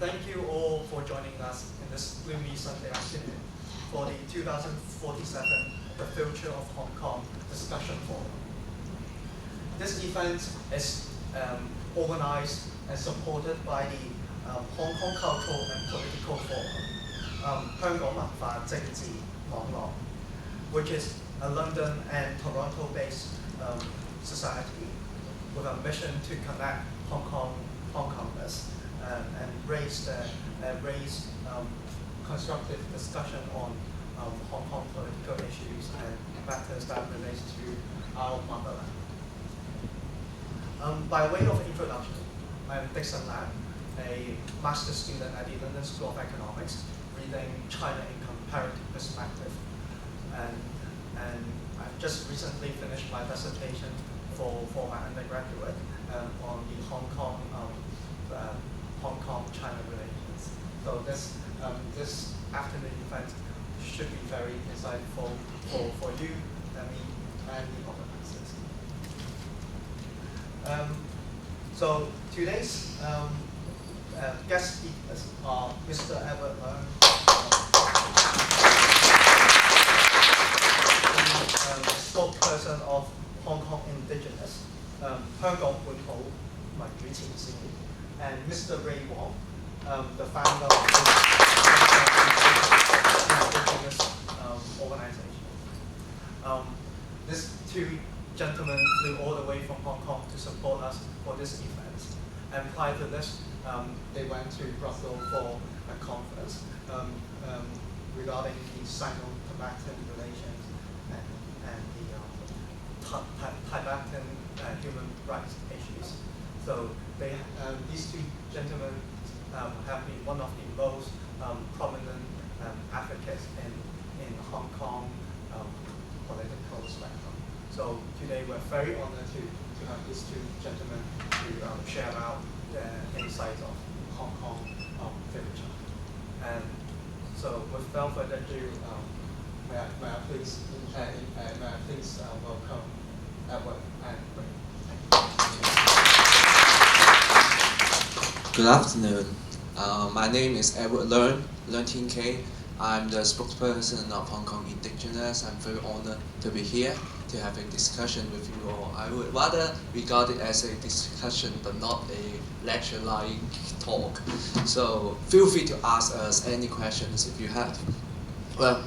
Thank you all for joining us in this gloomy Sunday afternoon for the 2047 The Future of Hong Kong Discussion Forum. This event is organized and supported by the Hong Kong Cultural and Political Forum, 香港文化政治網絡, which is a London and Toronto-based society with a mission to connect Hong Kongers and raise constructive discussion on Hong Kong political issues and matters that relate to our motherland. By way of introduction, I am Dixon Lam, a master's student at the London School of Economics, reading China in Comparative Perspective. And I've just recently finished my dissertation for my undergraduate on the Hong Kong-China relations. So this afternoon event should be very insightful for you and me and the organizers. So today's guest speakers are Mr. Edward Leung, the spokesperson of Hong Kong Indigenous, 香港本土民主前線, and Mr. Ray Wong, the founder of the Indigenous organization. These two gentlemen flew all the way from Hong Kong to support us for this event. And prior to this, they went to Brussels for a conference regarding the Sino-Tibetan relations and the Tibetan human rights issues. So these two gentlemen have been one of the most prominent advocates in Hong Kong political spectrum. So today we're very honored to have these two gentlemen to share out the insights of Hong Kong future. And so without further ado, may I please welcome Edward and Ray. Good afternoon. My name is Edward Leung, Leung TK. I'm the spokesperson of Hong Kong Indigenous. I'm very honored to be here to have a discussion with you all. I would rather regard it as a discussion but not a lecture-like talk. So feel free to ask us any questions if you have. Well,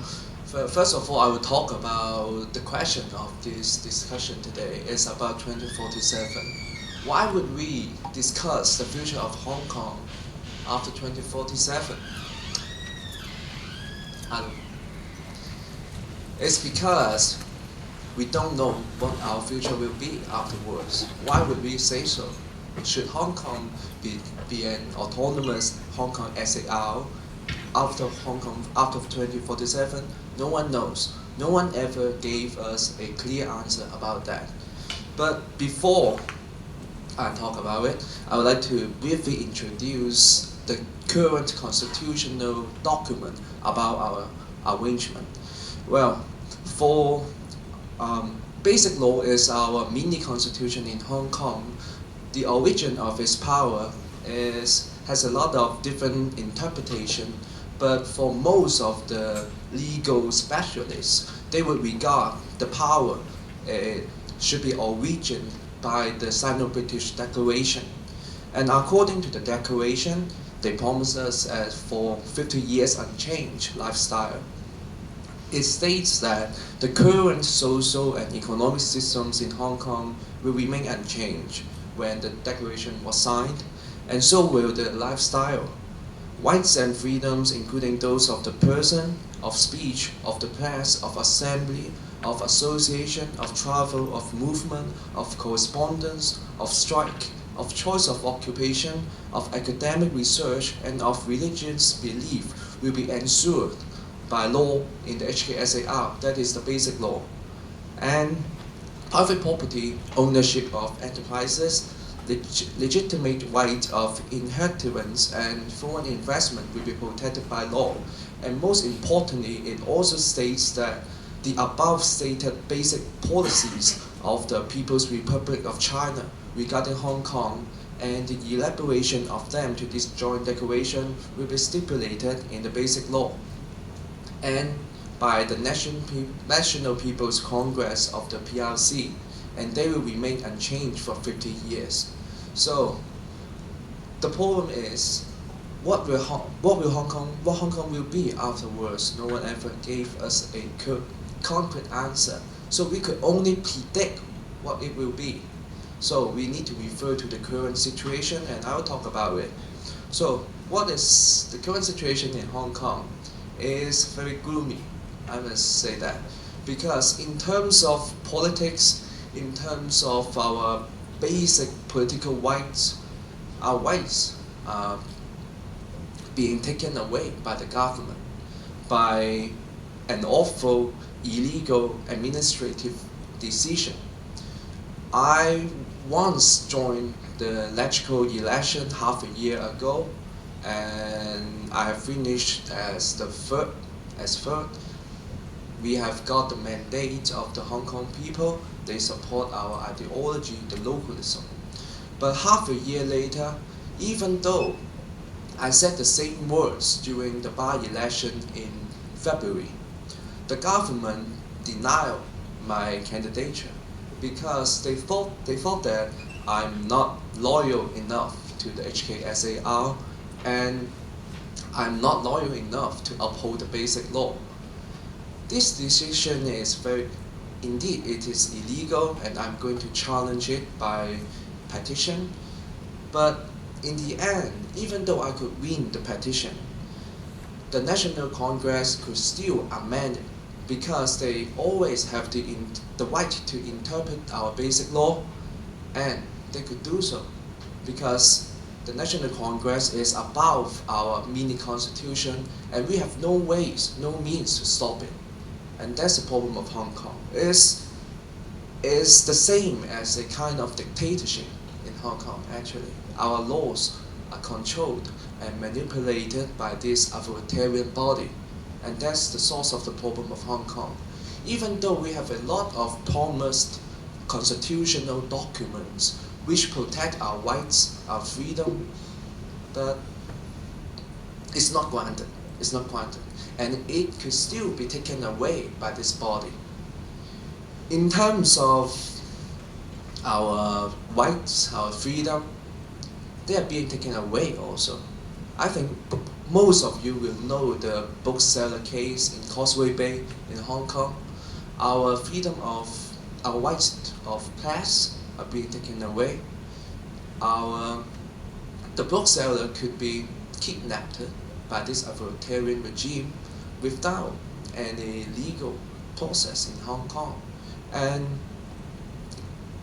first of all, I will talk about the question of this discussion today. It's about 2047. Why would we discuss the future of Hong Kong after 2047? It's because we don't know what our future will be afterwards. Why would we say so? Should Hong Kong be an autonomous Hong Kong SAR after 2047? No one knows. No one ever gave us a clear answer about that. But before I talk about it, I would like to briefly introduce the current constitutional document about our arrangement. Well, for basic law is our mini constitution in Hong Kong. The origin of its power has a lot of different interpretation, but for most of the legal specialists, they would regard the power should be origined by the Sino-British Declaration. And according to the Declaration, they promise us for 50 years unchanged lifestyle. It states that the current social and economic systems in Hong Kong will remain unchanged when the Declaration was signed, and so will the lifestyle. Rights and freedoms, including those of the person, of speech, of the press, of assembly, of association, of travel, of movement, of correspondence, of strike, of choice of occupation, of academic research, and of religious belief will be ensured by law in the HKCPForum, that is the basic law. And private property, ownership of enterprises, legitimate right of inheritance, and foreign investment will be protected by law. And most importantly, it also states that the above stated basic policies of the People's Republic of China regarding Hong Kong and the elaboration of them to this joint declaration will be stipulated in the Basic Law and by the National People's Congress of the PRC, and they will remain unchanged for 50 years. So the problem is, what Hong Kong will be afterwards? No one ever gave us a concrete answer. So we could only predict what it will be. So we need to refer to the current situation, and I will talk about it. So what is the current situation in Hong Kong? Is very gloomy, I must say that, because in terms of politics, in terms of our basic political rights, our rights are being taken away by the government by an awful, illegal administrative decision. I once joined the LegCo election half a year ago, and I have finished as third. We have got the mandate of the Hong Kong people. They support our ideology, the localism. But half a year later, even though I said the same words during the by-election in February, the government denied my candidature because they thought that I'm not loyal enough to the HKSAR, and I'm not loyal enough to uphold the Basic Law. This decision is indeed it is illegal, and I'm going to challenge it by petition. But in the end, even though I could win the petition, the National Congress could still amend it because they always have the right to interpret our Basic Law, and they could do so because the National Congress is above our mini-constitution, and we have no means to stop it. And that's the problem of Hong Kong. It's the same as a kind of dictatorship in Hong Kong, actually. Our laws are controlled and manipulated by this authoritarian body, and that's the source of the problem of Hong Kong. Even though we have a lot of promised constitutional documents which protect our rights, our freedom, but it's not granted. It's not granted. And it could still be taken away by this body. In terms of our rights, our freedom, they are being taken away also. I think most of you will know the bookseller case in Causeway Bay in Hong Kong. Our freedom of, our rights of press are being taken away. The bookseller could be kidnapped by this authoritarian regime without any legal process in Hong Kong. And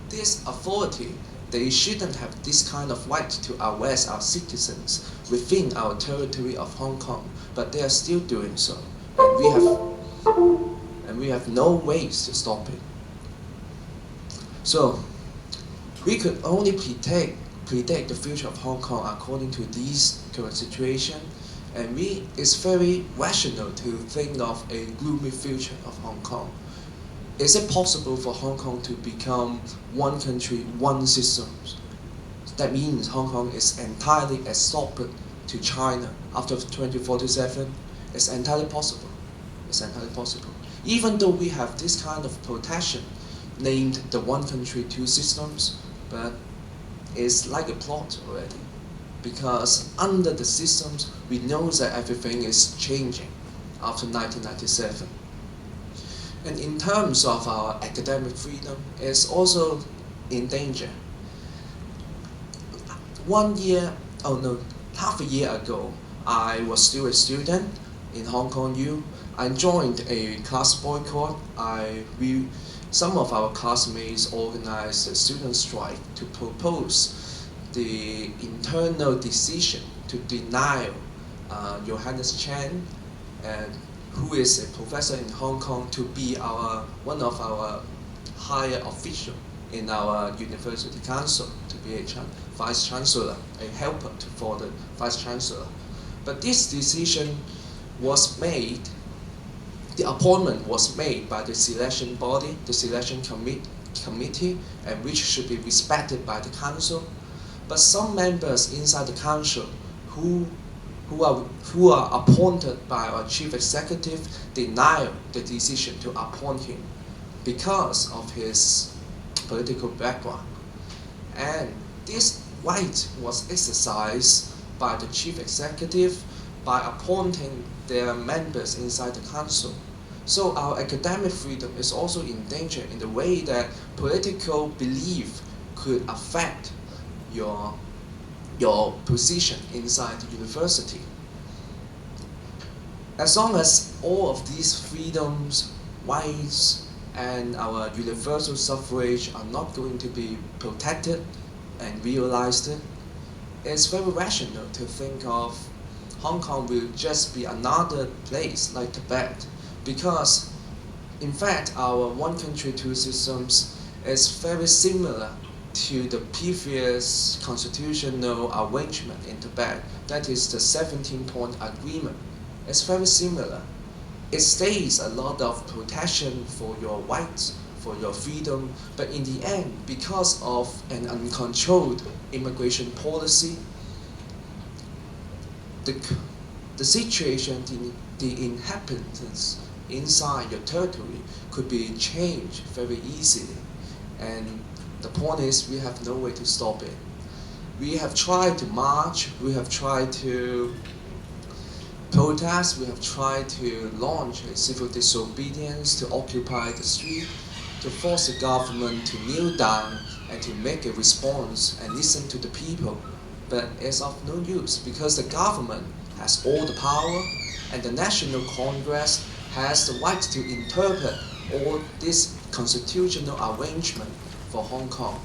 this authority, they shouldn't have this kind of right to arrest our citizens within our territory of Hong Kong, but they are still doing so. And we have no ways to stop it. So we could only predict the future of Hong Kong according to this current situation, and it's very rational to think of a gloomy future of Hong Kong. Is it possible for Hong Kong to become one country, one system? That means Hong Kong is entirely absorbed to China after 2047. It's entirely possible. It's entirely possible. Even though we have this kind of protection named the one country, two systems, but it's like a plot already. Because under the systems, we know that everything is changing after 1997. And in terms of our academic freedom, it's also in danger. Half a year ago, I was still a student in Hong Kong U. I joined a class boycott. Some of our classmates organized a student strike to propose the internal decision to deny Johannes Chan, who is a professor in Hong Kong, to be one of our higher officials in our university council, to be a vice chancellor, a helper for the vice chancellor. But this decision was made, the appointment was made by the selection body, the selection committee, and which should be respected by the council. But some members inside the council who are appointed by our chief executive deny the decision to appoint him because of his political background. And this right was exercised by the chief executive by appointing their members inside the council. So our academic freedom is also in danger in the way that political belief could affect your position inside the university. As long as all of these freedoms, rights, and our universal suffrage are not going to be protected and realized, it's very rational to think of Hong Kong will just be another place like Tibet, because in fact our one country, two systems is very similar to the previous constitutional arrangement in Tibet, that is the 17-point agreement. It's very similar. It states a lot of protection for your rights, for your freedom, but in the end, because of an uncontrolled immigration policy, the situation, the inhabitants inside your territory could be changed very easily. And the point is, we have no way to stop it. We have tried to march, we have tried to protest, we have tried to launch a civil disobedience, to occupy the street, to force the government to kneel down and to make a response and listen to the people. But it's of no use, because the government has all the power and the National Congress has the right to interpret all this constitutional arrangement for Hong Kong.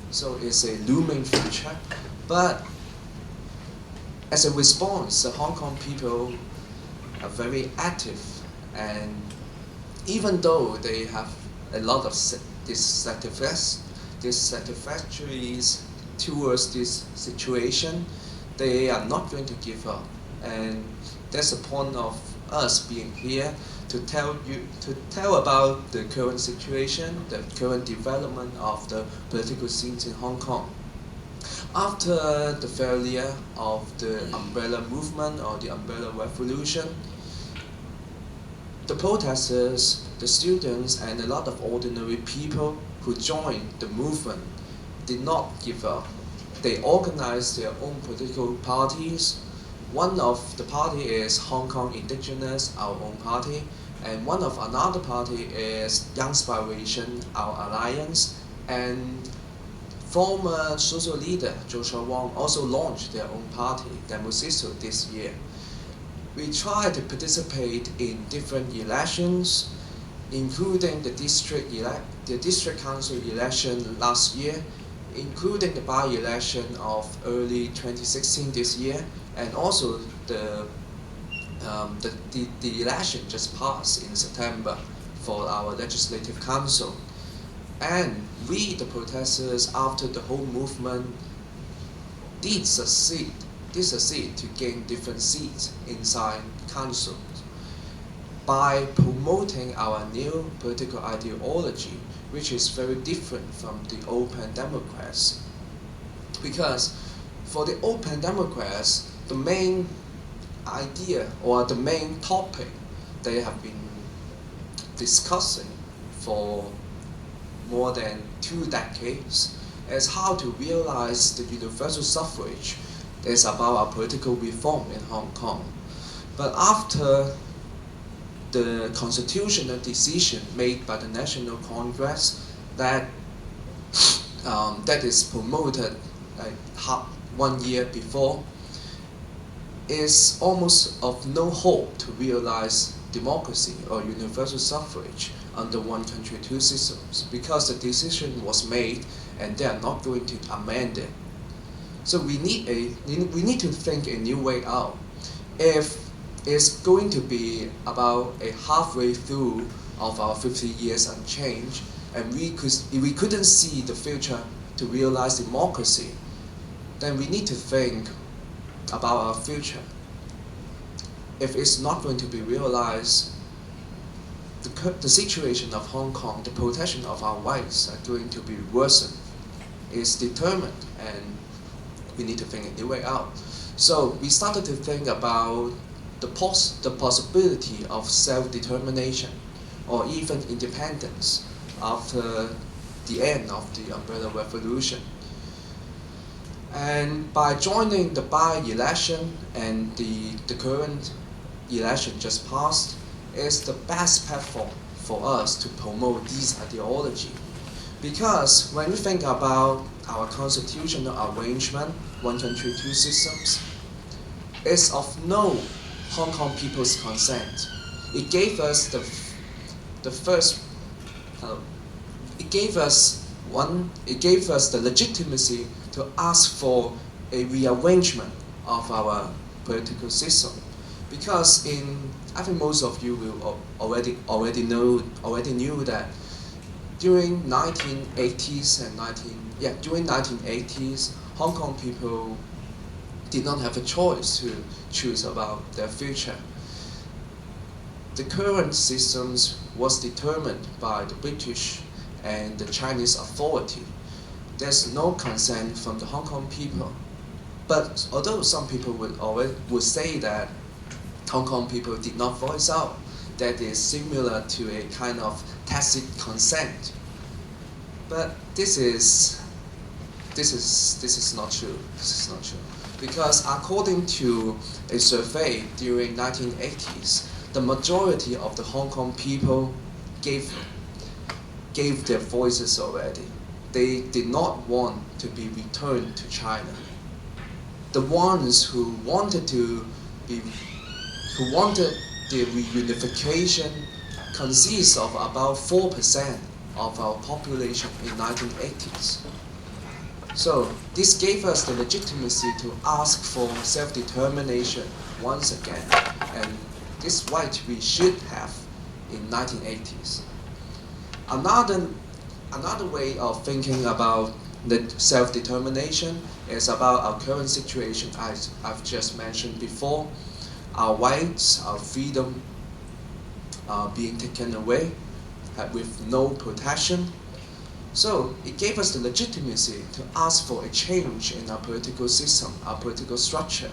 So it's a looming future. But as a response, the Hong Kong people are very active, and even though they have a lot of dissatisfactories towards this situation, they are not going to give up. And that's the point of us being here, to tell about the current situation, the current development of the political scenes in Hong Kong. After the failure of the umbrella movement or the umbrella revolution, the protesters, the students, and a lot of ordinary people who joined the movement did not give up. They organized their own political parties. One of the party is Hong Kong Indigenous, our own party, and one of another party is Young Inspiration, our alliance, and former social leader Joshua Wong also launched their own party, Demosisto, this year. We tried to participate in different elections, including the district council election last year, including the by-election of early 2016 this year, and also the election just passed in September for our legislative council. And we, the protesters, after the whole movement, did succeed to gain different seats inside council by promoting our new political ideology, which is very different from the open Democrats. Because for the open Democrats, the main idea or the main topic they have been discussing for more than 2 decades is how to realize the universal suffrage. It's about our political reform in Hong Kong. But after the constitutional decision made by the National Congress that is promoted like 1 year before, is almost of no hope to realize democracy or universal suffrage under one country, two systems, because the decision was made and they are not going to amend it. So we need to think a new way out. If it's going to be about a halfway through of our 50 years unchanged, and we couldn't see the future to realize democracy, then we need to think about our future. If it's not going to be realized, the situation of Hong Kong, the protection of our rights are going to be worsened. It's determined, and we need to think a new way out. So we started to think about the possibility of self-determination or even independence after the end of the Umbrella Revolution. And by joining the by-election and the current election just passed, is the best platform for us to promote this ideology. Because when we think about our constitutional arrangement, one country, two systems, it's of no Hong Kong people's consent. It gave us the first, it gave us the legitimacy to ask for a rearrangement of our political system. Because I think most of you will already knew that during 1980s and during 1980s, Hong Kong people did not have a choice to choose about their future. The current systems was determined by the British and the Chinese authority. There's no consent from the Hong Kong people. But although some people would say that Hong Kong people did not voice out, that is similar to a kind of tacit consent. But this is not true. This is not true. Because according to a survey during 1980s, the majority of the Hong Kong people gave their voices already. They did not want to be returned to China. The ones who wanted the reunification consists of about 4% of our population in 1980s. So this gave us the legitimacy to ask for self-determination once again, and this right we should have in 1980s. Another way of thinking about the self-determination is about our current situation, as I've just mentioned before. Our rights, our freedom are being taken away with no protection. So it gave us the legitimacy to ask for a change in our political system, our political structure.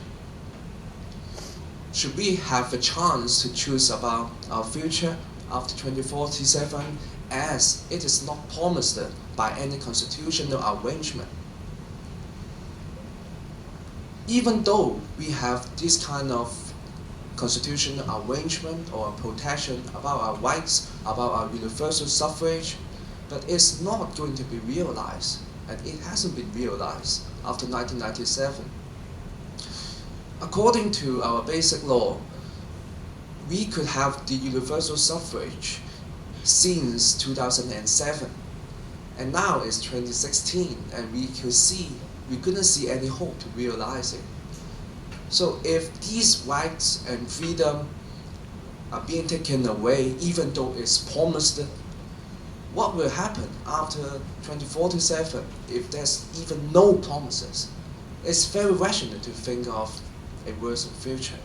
Should we have a chance to choose about our future after 2047, as it is not promised by any constitutional arrangement? Even though we have this kind of constitutional arrangement or protection about our rights, about our universal suffrage, but it's not going to be realized, and it hasn't been realized after 1997. According to our basic law, we could have the universal suffrage since 2007, and now it's 2016, and we couldn't see any hope to realize it. So if these rights and freedom are being taken away, even though it's promised, what will happen after 2047 if there's even no promises? It's very rational to think of a worse future.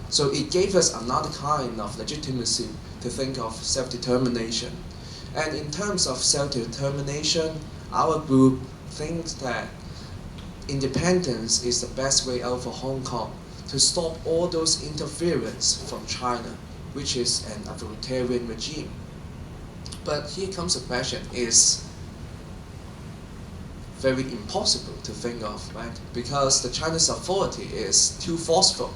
So it gave us another kind of legitimacy to think of self-determination. And in terms of self-determination, our group thinks that independence is the best way out for Hong Kong to stop all those interference from China, which is an authoritarian regime. But here comes the question, is very impossible to think of, right? Because the Chinese authority is too forceful,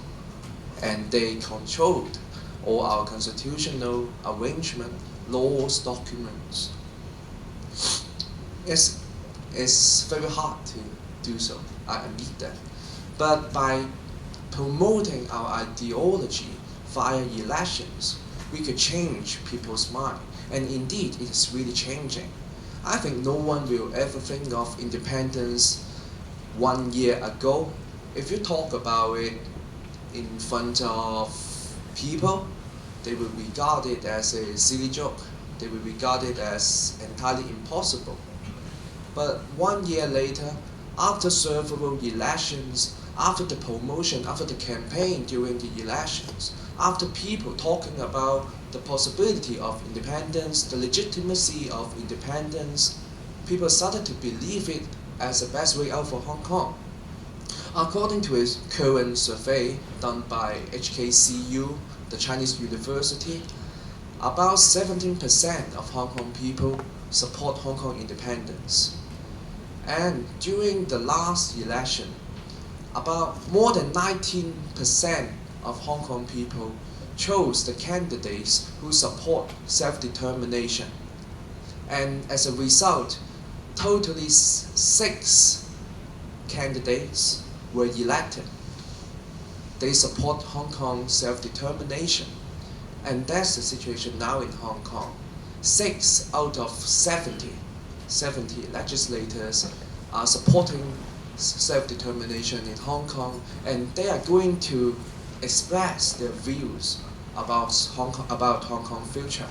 and they controlled all our constitutional arrangement, laws, documents. It's very hard to do so, I admit that. But by promoting our ideology via elections, we could change people's mind. And indeed, it is really changing. I think no one will ever think of independence 1 year ago. If you talk about it in front of people, they will regard it as a silly joke. They will regard it as entirely impossible. But 1 year later, after several elections, after the promotion, after the campaign during the elections, after people talking about the possibility of independence, the legitimacy of independence, people started to believe it as the best way out for Hong Kong. According to a current survey done by HKCU, the Chinese university, about 17% of Hong Kong people support Hong Kong independence. And during the last election, about more than 19% of Hong Kong people chose the candidates who support self-determination. And as a result, totally 6 candidates were elected. They support Hong Kong self-determination. And that's the situation now in Hong Kong. 6 out of 70 legislators are supporting self-determination in Hong Kong, and they are going to express their views about Hong Kong future,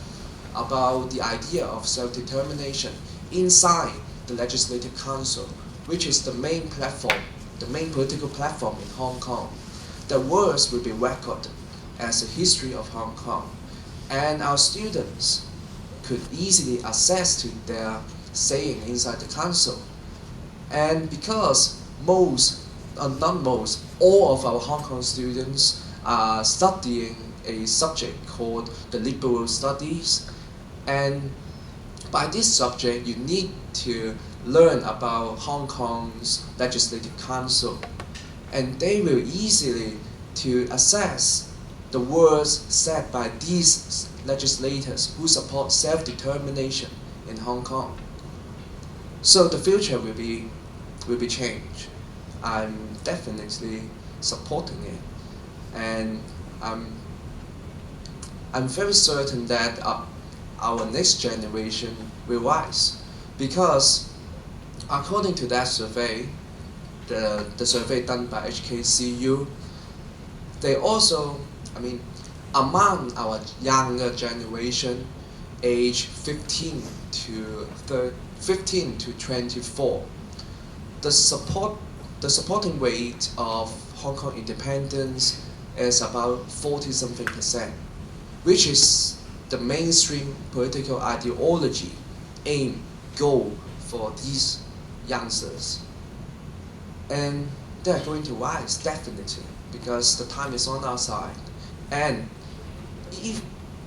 about the idea of self-determination inside the Legislative Council, which is the main platform, the main political platform in Hong Kong. The words will be recorded as a history of Hong Kong, and our students could easily access to their saying inside the council. And because all of our Hong Kong students are studying a subject called the liberal studies, and by this subject you need to learn about Hong Kong's Legislative Council, and they will easily to assess the words said by these legislators who support self-determination in Hong Kong. So the future will be changed. I'm definitely supporting it, and I'm very certain that our next generation will rise, because according to that survey, the survey done by HKCU, they also, among our younger generation, age 15 to 24, the supporting rate of Hong Kong independence is about 40-something%, which is the mainstream political ideology, aim, goal for these youngsters. And they are going to rise, definitely, because the time is on our side. And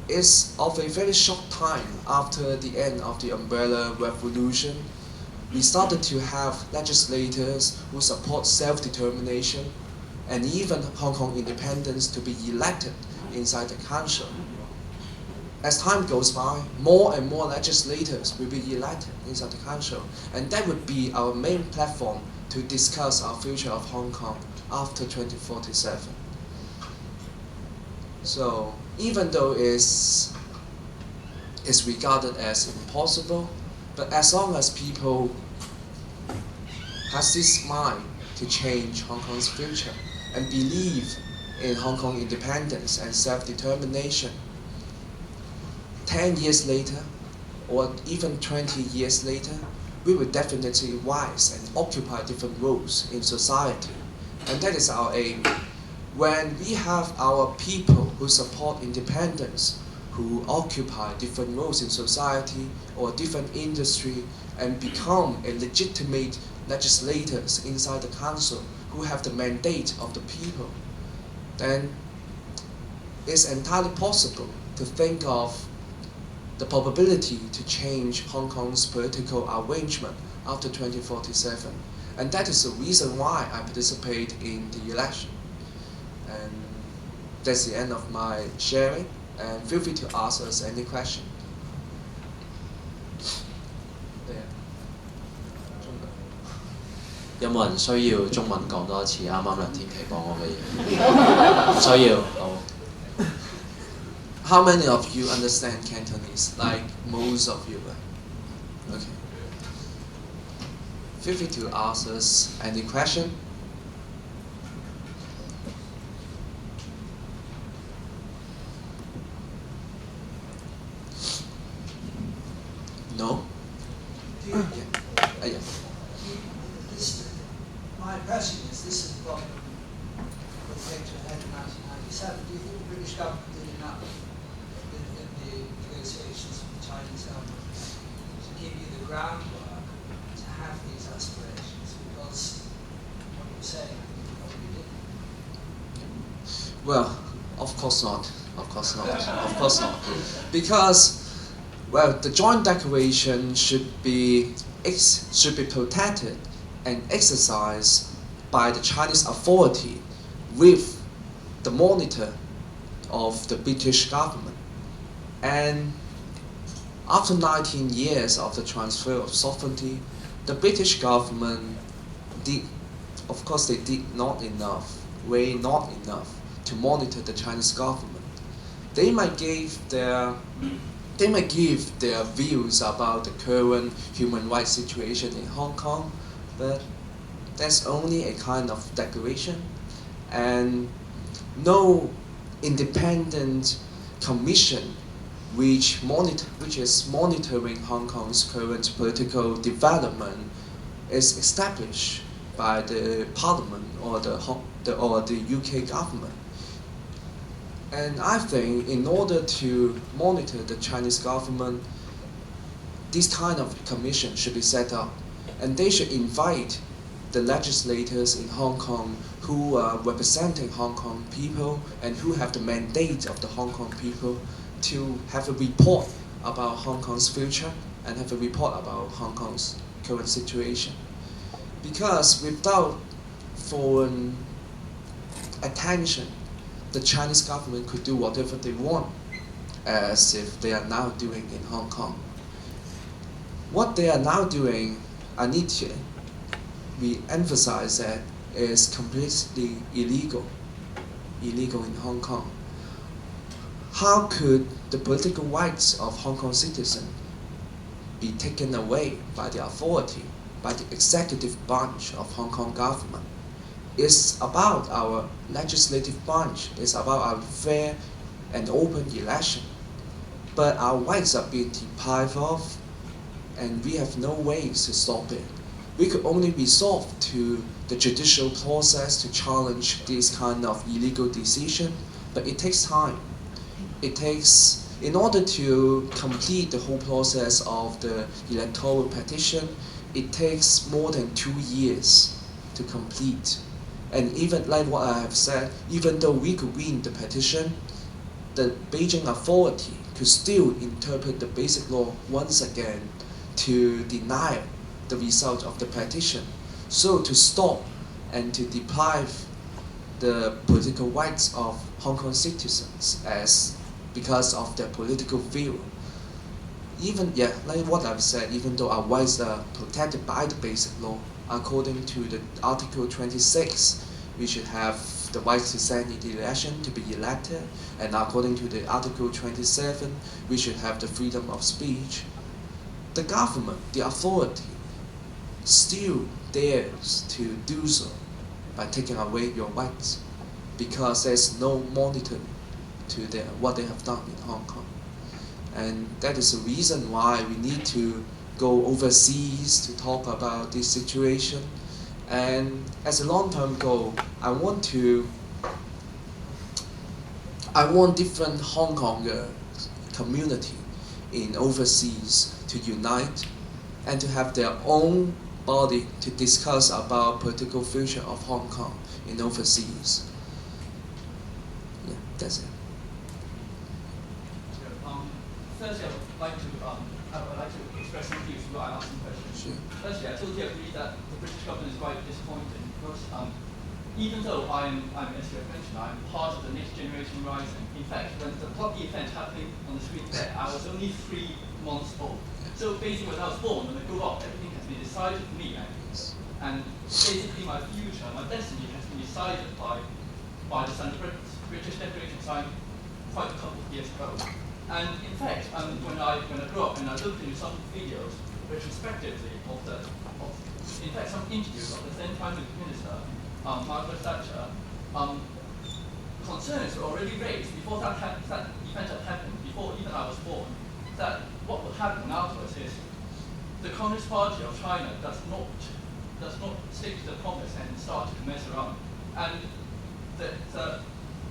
it's of a very short time after the end of the Umbrella Revolution, we started to have legislators who support self-determination and even Hong Kong independence to be elected inside the council. As time goes by, more and more legislators will be elected inside the council, and that would be our main platform to discuss our future of Hong Kong after 2047. So even though it's regarded as impossible, but as long as people has this mind to change Hong Kong's future and believe in Hong Kong independence and self-determination, 10 years later, or even 20 years later, we will definitely rise and occupy different roles in society. And that is our aim. When we have our people who support independence, who occupy different roles in society or different industry, and become a legitimate legislators inside the council who have the mandate of the people, then it's entirely possible to think of the probability to change Hong Kong's political arrangement after 2047. And that is the reason why I participate in the election. And that's the end of my sharing, and feel free to ask us any question. Yeah. 有冇人需要中文講多一次啱啱梁天琦講我嘅嘢？唔需要，好。How many of you understand Cantonese? Like most of you, right? Okay. Feel free to ask us any question. No? Yeah. Yeah. My impression is this is what was came to a head in 1997. Do you think the British government did enough in the negotiations with the Chinese government to give you the groundwork to have these aspirations? Because what you're saying, Well, of course not. Of course not. Of course not. Because, well, the joint declaration should be protected and exercised by the Chinese authority with the monitor of the British government. And after 19 years of the transfer of sovereignty, the British government did, of course, they did not enough to monitor the Chinese government. They might give their views about the current human rights situation in Hong Kong, but that's only a kind of declaration, and no independent commission which is monitoring Hong Kong's current political development is established by the Parliament or the UK government. And I think in order to monitor the Chinese government, this kind of commission should be set up, and they should invite the legislators in Hong Kong who are representing Hong Kong people and who have the mandate of the Hong Kong people to have a report about Hong Kong's future and have a report about Hong Kong's current situation. Because without foreign attention, the Chinese government could do whatever they want, as if they are now doing in Hong Kong. What they are now doing, I need to re-emphasize that, is completely illegal in Hong Kong. How could the political rights of Hong Kong citizens be taken away by the authority, by the executive branch of Hong Kong government? It's about our legislative branch, it's about our fair and open election. But our rights are being deprived of, and we have no ways to stop it. We could only resort to the judicial process to challenge this kind of illegal decision, but it takes time. In order to complete the whole process of the electoral petition, it takes more than 2 years to complete. And even like what I have said, even though we could win the petition, the Beijing authority could still interpret the basic law once again to deny the result of the petition. So to stop and to deprive the political rights of Hong Kong citizens because of their political view. Like what I've said, even though our rights are protected by the basic law, according to the Article 26, we should have the right to stand in the election to be elected, and according to the Article 27, we should have the freedom of speech. The government, the authority, still dares to do so by taking away your rights, because there's no monitoring to what they have done in Hong Kong. And that is the reason why we need to go overseas to talk about this situation. And as a long-term goal, I want different Hong Konger community in overseas to unite and to have their own body to discuss about political future of Hong Kong in overseas. Yeah, that's it. Firstly, I would like to express some views before I ask some questions. Sure. Firstly, I totally agree that the British government is quite disappointing because even though as you have mentioned, I'm part of the Next Generation Rising. In fact, when the bloody event happening on the screen there, I was only 3 months old. So basically, when I was born, when I grew up, everything has been decided for me, and basically my future, my destiny has been decided by the British Declaration signed quite a couple of years ago. And in fact, when I grew up and I looked into some videos retrospectively of some interviews of the then Prime Minister, Margaret Thatcher, concerns were already raised before that event had happened, before even I was born, that what would happen afterwards is the Communist Party of China does not stick to the promise and start to mess around. And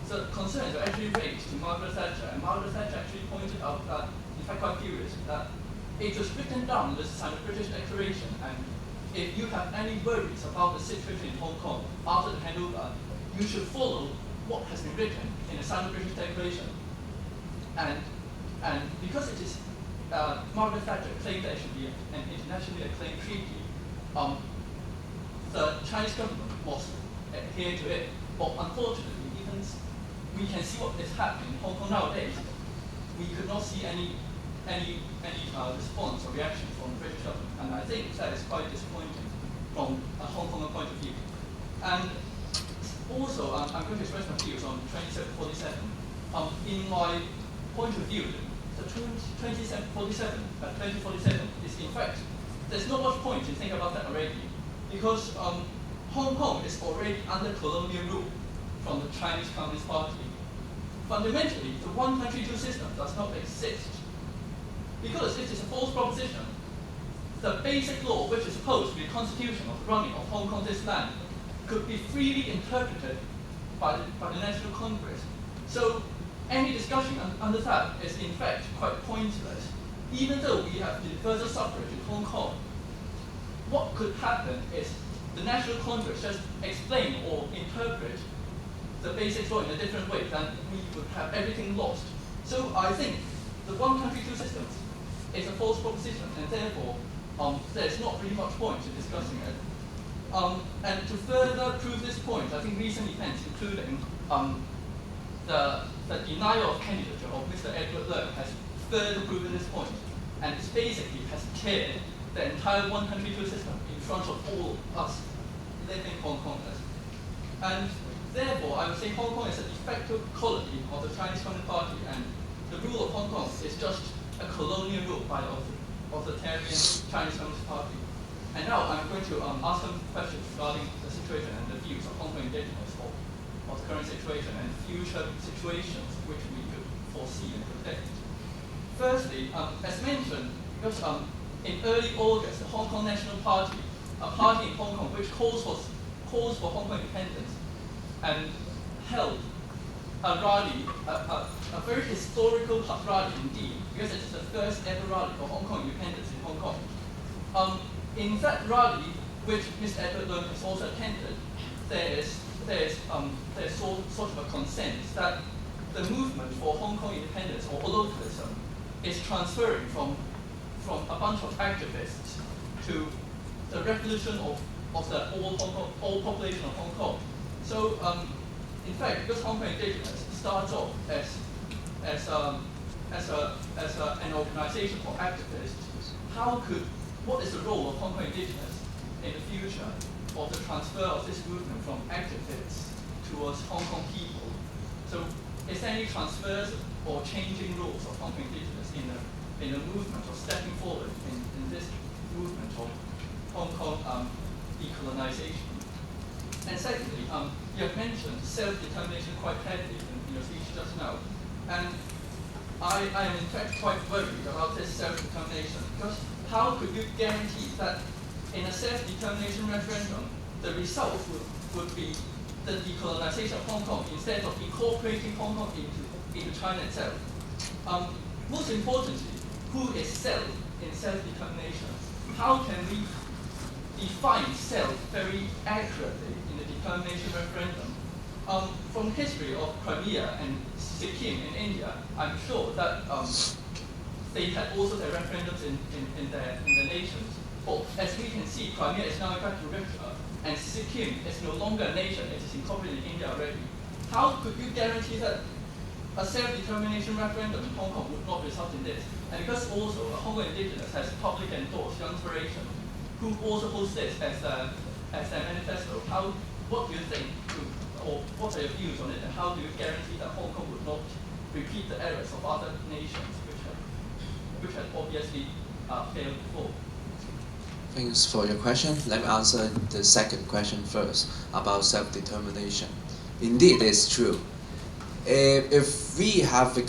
the concerns were actually raised to Margaret Thatcher, and Margaret Thatcher actually pointed out that, in fact quite curious, that it was written down in the Sino-British Declaration, and if you have any worries about the situation in Hong Kong after the handover, you should follow what has been written in the sino-british declaration. And because it is Margaret Thatcher claimed that it should be an internationally acclaimed treaty, the Chinese government was adhered to it. But unfortunately, even we can see what is happening in Hong Kong nowadays. We could not see any response or reaction from the British government, and I think that is quite disappointing from a Hong Kong point of view. And also, I'm going to express my views on 2747. In my point of view, the 2047 is in fact, there's not much point in thinking about that already, because Hong Kong is already under colonial rule from the Chinese Communist Party. Fundamentally, the one country, two systems does not exist. Because it is a false proposition. The basic law, which is supposed to be the constitution of the running of Hong Kong, this land, could be freely interpreted by the National Congress. So any discussion under that is in fact quite pointless. Even though we have universal suffrage in Hong Kong, what could happen is the National Congress just explain or interpret the basic law in a different way, then we would have everything lost. So I think the one country, two systems is a false proposition, and therefore there's not really much point in discussing it. And to further prove this point, I think recent events, including the denial of candidature of Mr. Edward Leung, has further proven this point, and it basically has cleared the entire one country, two system in front of all us living Hong Kongers. And therefore, I would say Hong Kong is a de facto colony of the Chinese Communist Party, and the rule of Hong Kong is just a colonial rule by the authoritarian Chinese Communist Party. And now I'm going to ask some questions regarding the situation and the views of Hong Kong Indigenous of the current situation and future situations which we could foresee and predict. Firstly, as mentioned, because in early August, the Hong Kong National Party, a party in Hong Kong which calls for Hong Kong independence, and held a rally, a very historical rally indeed, because it is the first ever rally for Hong Kong independence in Hong Kong. In that rally, which Mr. Edward Leung has also attended, there's sort of a consensus that the movement for Hong Kong independence or localism is transferring from a bunch of activists to the revolution of the all population of Hong Kong. So, in fact, because Hong Kong Indigenous starts off as an organization for activists, what is the role of Hong Kong Indigenous in the future of the transfer of this movement from activists towards Hong Kong people? So, is there any transfers or changing roles of Hong Kong Indigenous in the movement or stepping forward in this movement of Hong Kong decolonization? And secondly, you have mentioned self-determination quite heavily in your speech just now. And I am in fact quite worried about this self-determination, because how could you guarantee that in a self-determination referendum, the result would be the decolonization of Hong Kong instead of incorporating Hong Kong into China itself? Most importantly, who is self in self-determination? How can we define self very accurately in the determination referendum? From history of Crimea and Sikkim in India, I'm sure that they had also their referendums in their nations. But as we can see, Crimea is now in fact a rupture, and Sikkim is no longer a nation, it is incorporated in India already. How could you guarantee that a self-determination referendum in Hong Kong would not result in this? And because also Hong Kong Indigenous has public endorsed Young Federation, who also holds this as their manifesto, what do you think, or what are your views on it, and how do you guarantee that Hong Kong would not repeat the errors of other nations which had obviously failed before? Thanks for your question. Let me answer the second question first about self-determination. Indeed, it's true. If we have a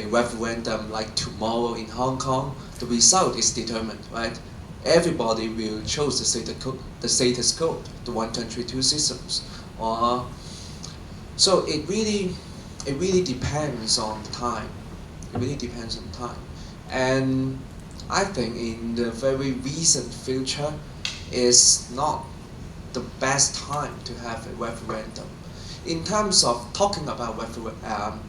referendum like tomorrow in Hong Kong, the result is determined, right? Everybody will choose the status quo, the one country, two systems. So it really depends on time. It really depends on time. And I think in the very recent future is not the best time to have a referendum. in terms of talking about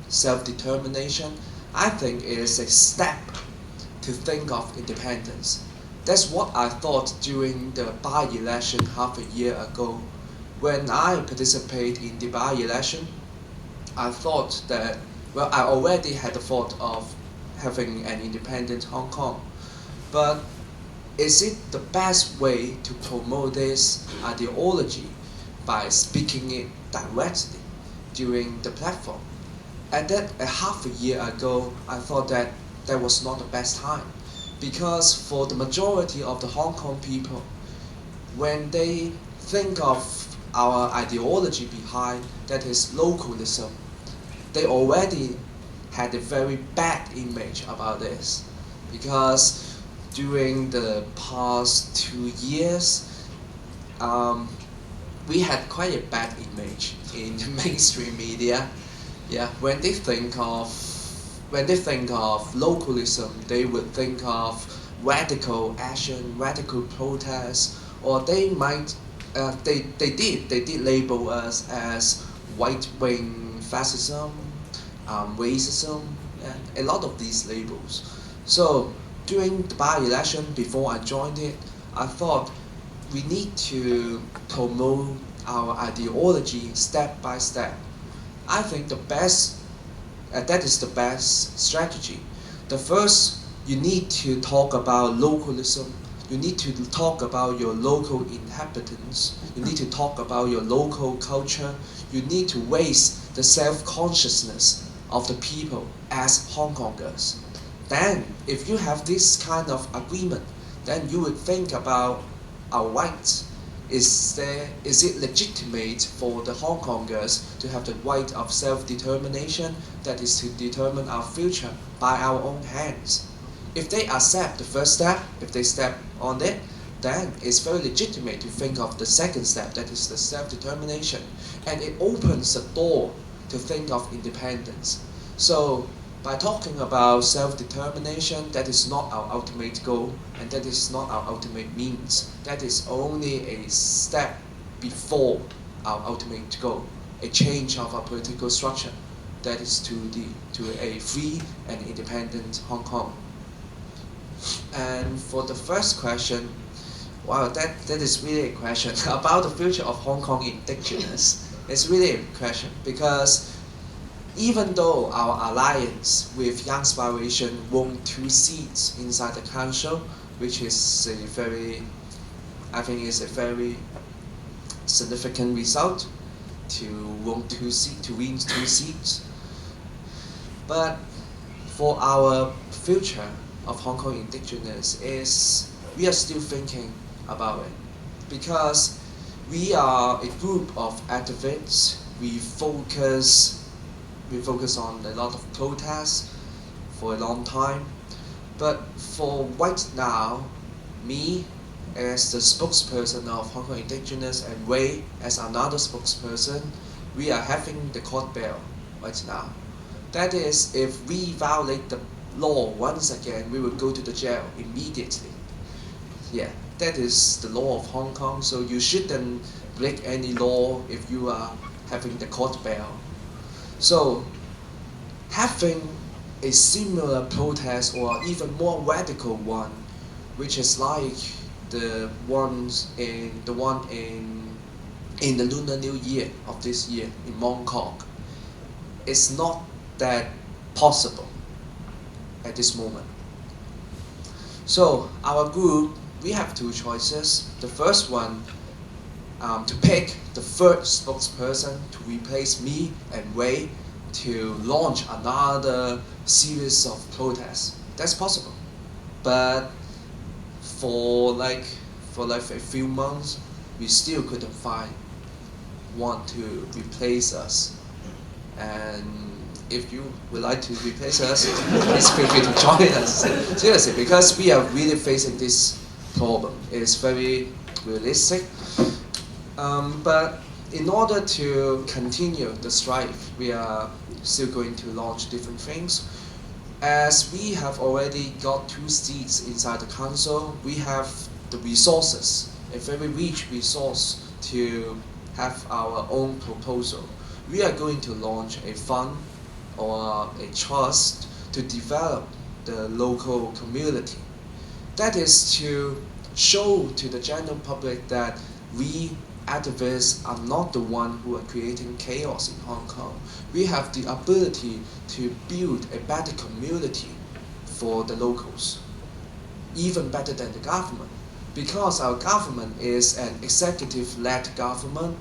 self-determination, I think it is a step to think of independence. That's what I thought during the by-election half a year ago. When I participated in the by-election, I thought that, well, I already had the thought of having an independent Hong Kong. But is it the best way to promote this ideology by speaking it directly during the platform? At that, a half a year ago, I thought that that was not the best time, because for the majority of the Hong Kong people, when they think of our ideology behind, that is localism, they already had a very bad image about this, because during the past 2 years, we had quite a bad image in the mainstream media. Yeah, when they think of localism, they would think of radical action, radical protest, or they might they did label us as right-wing fascism, racism, and a lot of these labels. So during the by-election, before I joined it, I thought we need to promote our ideology step by step. I think that is the best strategy. The first, you need to talk about localism. You need to talk about your local inhabitants. You need to talk about your local culture. You need to raise the self-consciousness of the people as Hong Kongers. Then, if you have this kind of agreement, then you would think about our rights. Is it legitimate for the Hong Kongers to have the right of self-determination, that is to determine our future by our own hands? If they accept the first step, if they step on it, then it's very legitimate to think of the second step, that is the self-determination. And it opens the door to think of independence. So by talking about self-determination, that is not our ultimate goal, and that is not our ultimate means. That is only a step before our ultimate goal, a change of our political structure, that is to a free and independent Hong Kong. And for the first question, wow, that is really a question about the future of Hong Kong Indigenous. It's really a question, because even though our alliance with Young Inspiration won 2 seats inside the council, which is I think is a very significant result to win 2 seats. But for our future of Hong Kong Indigenous, we are still thinking about it, because we are a group of activists. We focus on a lot of protests for a long time. But for right now, me as the spokesperson of Hong Kong Indigenous and Ray as another spokesperson, we are having the court bail right now. That is, if we violate the law once again, we will go to the jail immediately. Yeah, that is the law of Hong Kong, so you shouldn't break any law if you are having the court bail. So, having a similar protest or even more radical one, which is like the one in the Lunar New Year of this year in Mong Kok, is not that possible at this moment. So our group, we have 2 choices. The first one, to pick the third spokesperson to replace me and Ray to launch another series of protests. That's possible. But for like a few months, we still couldn't find one to replace us. And if you would like to replace us, please feel free to join us. Seriously, because we are really facing this problem. It's very realistic. But in order to continue the strike, we are still going to launch different things. As we have already got 2 seats inside the council, we have the resources, a very rich resource to have our own proposal. we are going to launch a fund or a trust to develop the local community. That is to show to the general public that we activists are not the one who are creating chaos in Hong Kong. We have the ability to build a better community for the locals, even better than the government, because our government is an executive-led government,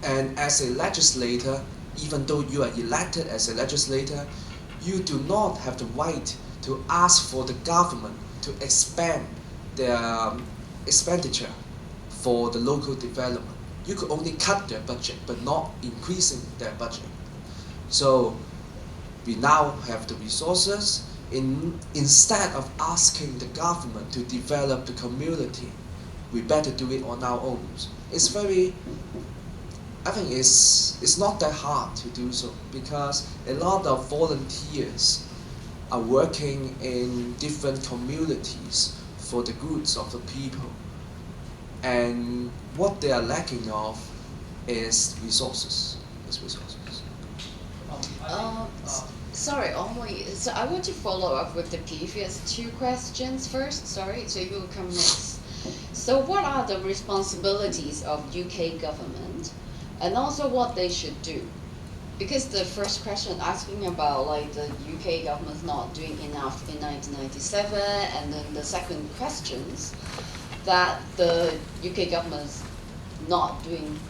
and as a legislator, even though you are elected as a legislator, you do not have the right to ask for the government to expand their expenditure for the local development. You could only cut their budget, but not increasing their budget. So we now have the resources. Instead of asking the government to develop the community, we better do it on our own. It's very, I think it's not that hard to do so, because a lot of volunteers are working in different communities for the goods of the people. And what they are lacking of is resources. Sorry, only, so I want to follow up with the previous two questions first, sorry, so you will come next. So what are the responsibilities of UK government, and also what they should do? Because the first question asking about like the UK government not doing enough in 1997, and then the second questions that the UK government is not doing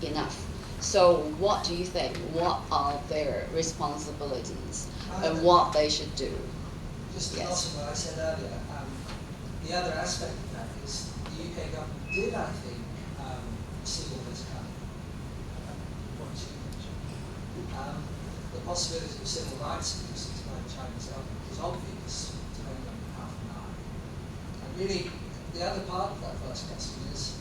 enough. So what do you think? What are their responsibilities and what they should do? Just to Yes. also what I said earlier, the other aspect of that is the UK government did, I think, see all this coming. The possibility of civil rights abuses by the Chinese government was obvious to anyone with half an eye. And really, the other part of that first question is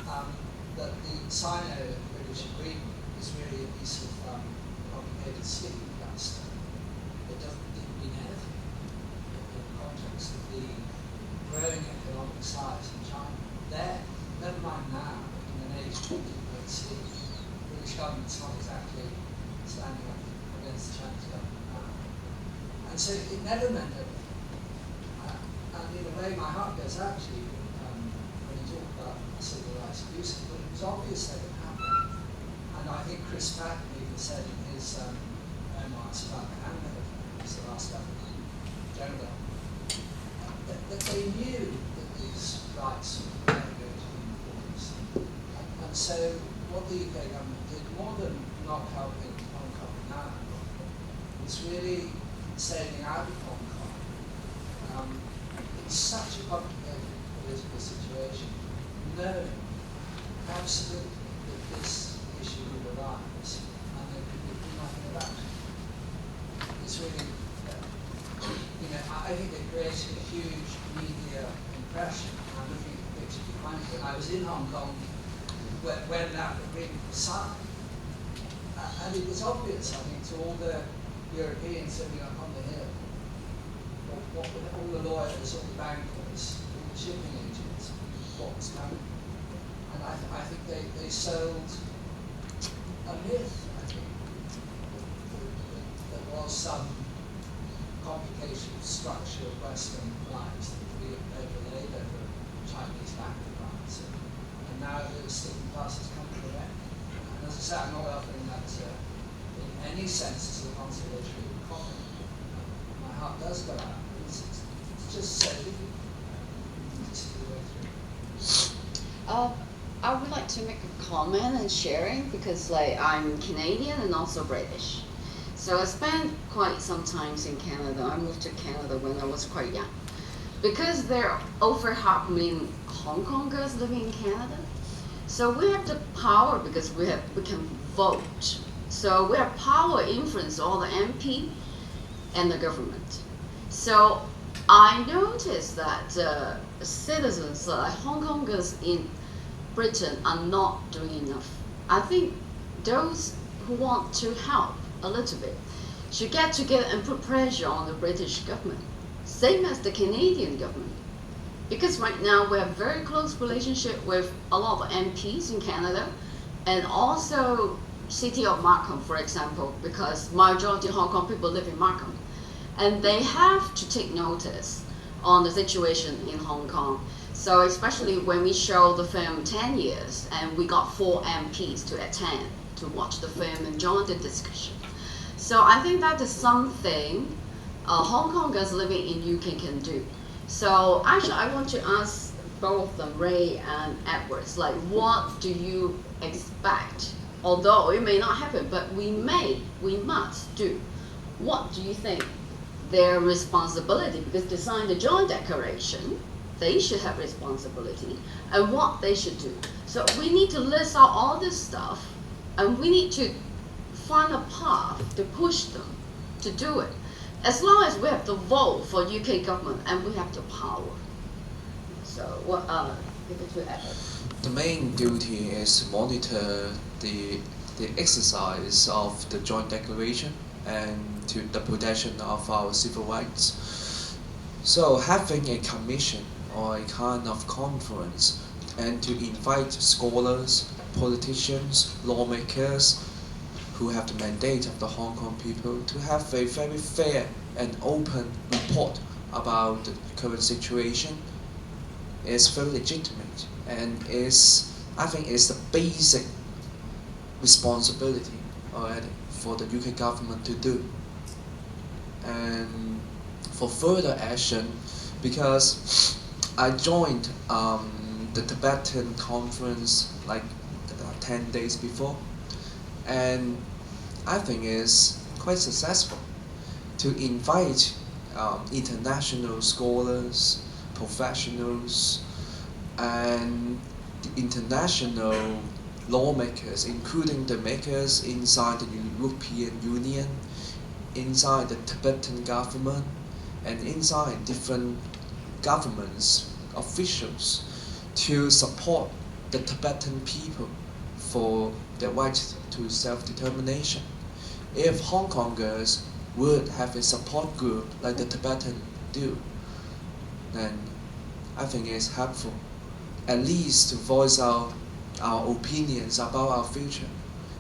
that the sino-british agreement is really a piece of complicated sticking plaster. It doesn't mean anything in the context of the growing economic size in China. There, never mind now, in an age of the British government's not exactly standing up against the Chinese government now. And so it never meant anything. And in a way, my heart goes out to you when you talk about civil rights abuses, but it was obvious that it happened. And I think Chris Patton even said in his memoirs about the handover, who was the last government general, that they knew that these rights were never going to be enforced. And so what the UK government did, more than not helping Hong Kong now, was really sailing out of Hong Kong. It's such a complicated political situation, knowing absolutely that this issue would arise and there could be nothing about it. It's really, I think they created a huge media impression. I'm looking at the picture behind me. I was in Hong Kong when that agreement was signed. And it was obvious, I think, to all the Europeans sitting up on the hill, all the lawyers, all the bankers, all the shipping agents, what was coming. And I think they sold a myth, I think, that there was some complicated structure of Western rights that could be overlaid over Chinese banking rights. And now the sticking class has come to an end. And as I say, I'm not offering that in any sense as a consolatory comment. My heart does go out. It's just so difficult to see the way through. I would like to make a comment and sharing because like I'm Canadian and also British. So I spent quite some time in Canada. I moved to Canada when I was quite young. Because there are over 500,000 Hong Kongers living in Canada, so we have the power because we can vote. So we have power influence all the MP and the government. So I noticed that citizens, Hong Kongers in Britain are not doing enough. I think those who want to help a little bit should get together and put pressure on the British government, same as the Canadian government. Because right now we have very close relationship with a lot of MPs in Canada And also city of Markham, for example, because majority of Hong Kong people live in Markham. And they have to take notice on the situation in Hong Kong. So especially when we show the film 10 years, and we got 4 MPs to attend to watch the film and join the discussion. So I think that is something Hong Kongers living in UK can do. So actually I want to ask both of them, Ray and Edwards, like what do you expect? Although it may not happen, but we must do. What do you think their responsibility, because to sign the joint declaration, they should have responsibility, and what they should do. So we need to list out all this stuff, and we need to find a path to push them to do it. As long as we have the vote for UK government and we have the power. So what give it to Edward. The main duty is to monitor the exercise of the joint declaration and to the protection of our civil rights. So having a commission or a kind of conference and to invite scholars, politicians, lawmakers who have the mandate of the Hong Kong people to have a very fair and open report about the current situation is very legitimate and I think is the basic responsibility already for the UK government to do. And for further action, because I joined the Tibetan conference like 10 days before, and I think it's quite successful to invite international scholars, professionals, and international lawmakers, including the makers inside the European Union, inside the Tibetan government, and inside different governments, officials, to support the Tibetan people for their right to self-determination. If Hong Kongers would have a support group like the Tibetan do, then I think it's helpful, at least to voice out our opinions about our future,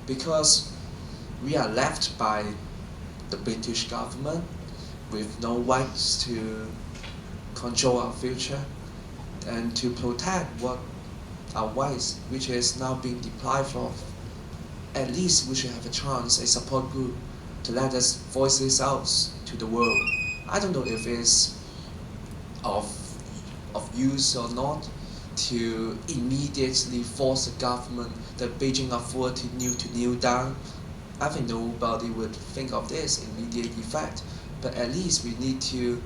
because we are left by the British government with no rights to control our future and to protect what our rights, which is now being deprived of. At least we should have a chance, a support group, to let us voice this out to the world. I don't know if it's of use or not to immediately force the government, the Beijing authority to kneel down. I think nobody would think of this immediate effect, but at least we need to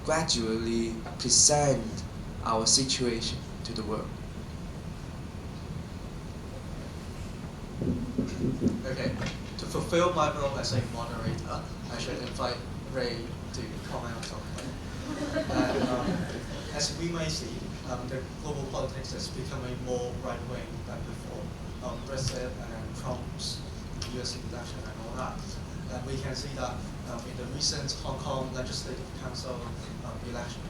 gradually present our situation to the world. Okay, to fulfill my role as a moderator, I should invite Ray to comment on something. As we may see, the global politics is becoming more right-wing than before. Brexit and Trump's US election and all that. And we can see that in the recent Hong Kong Legislative Council election,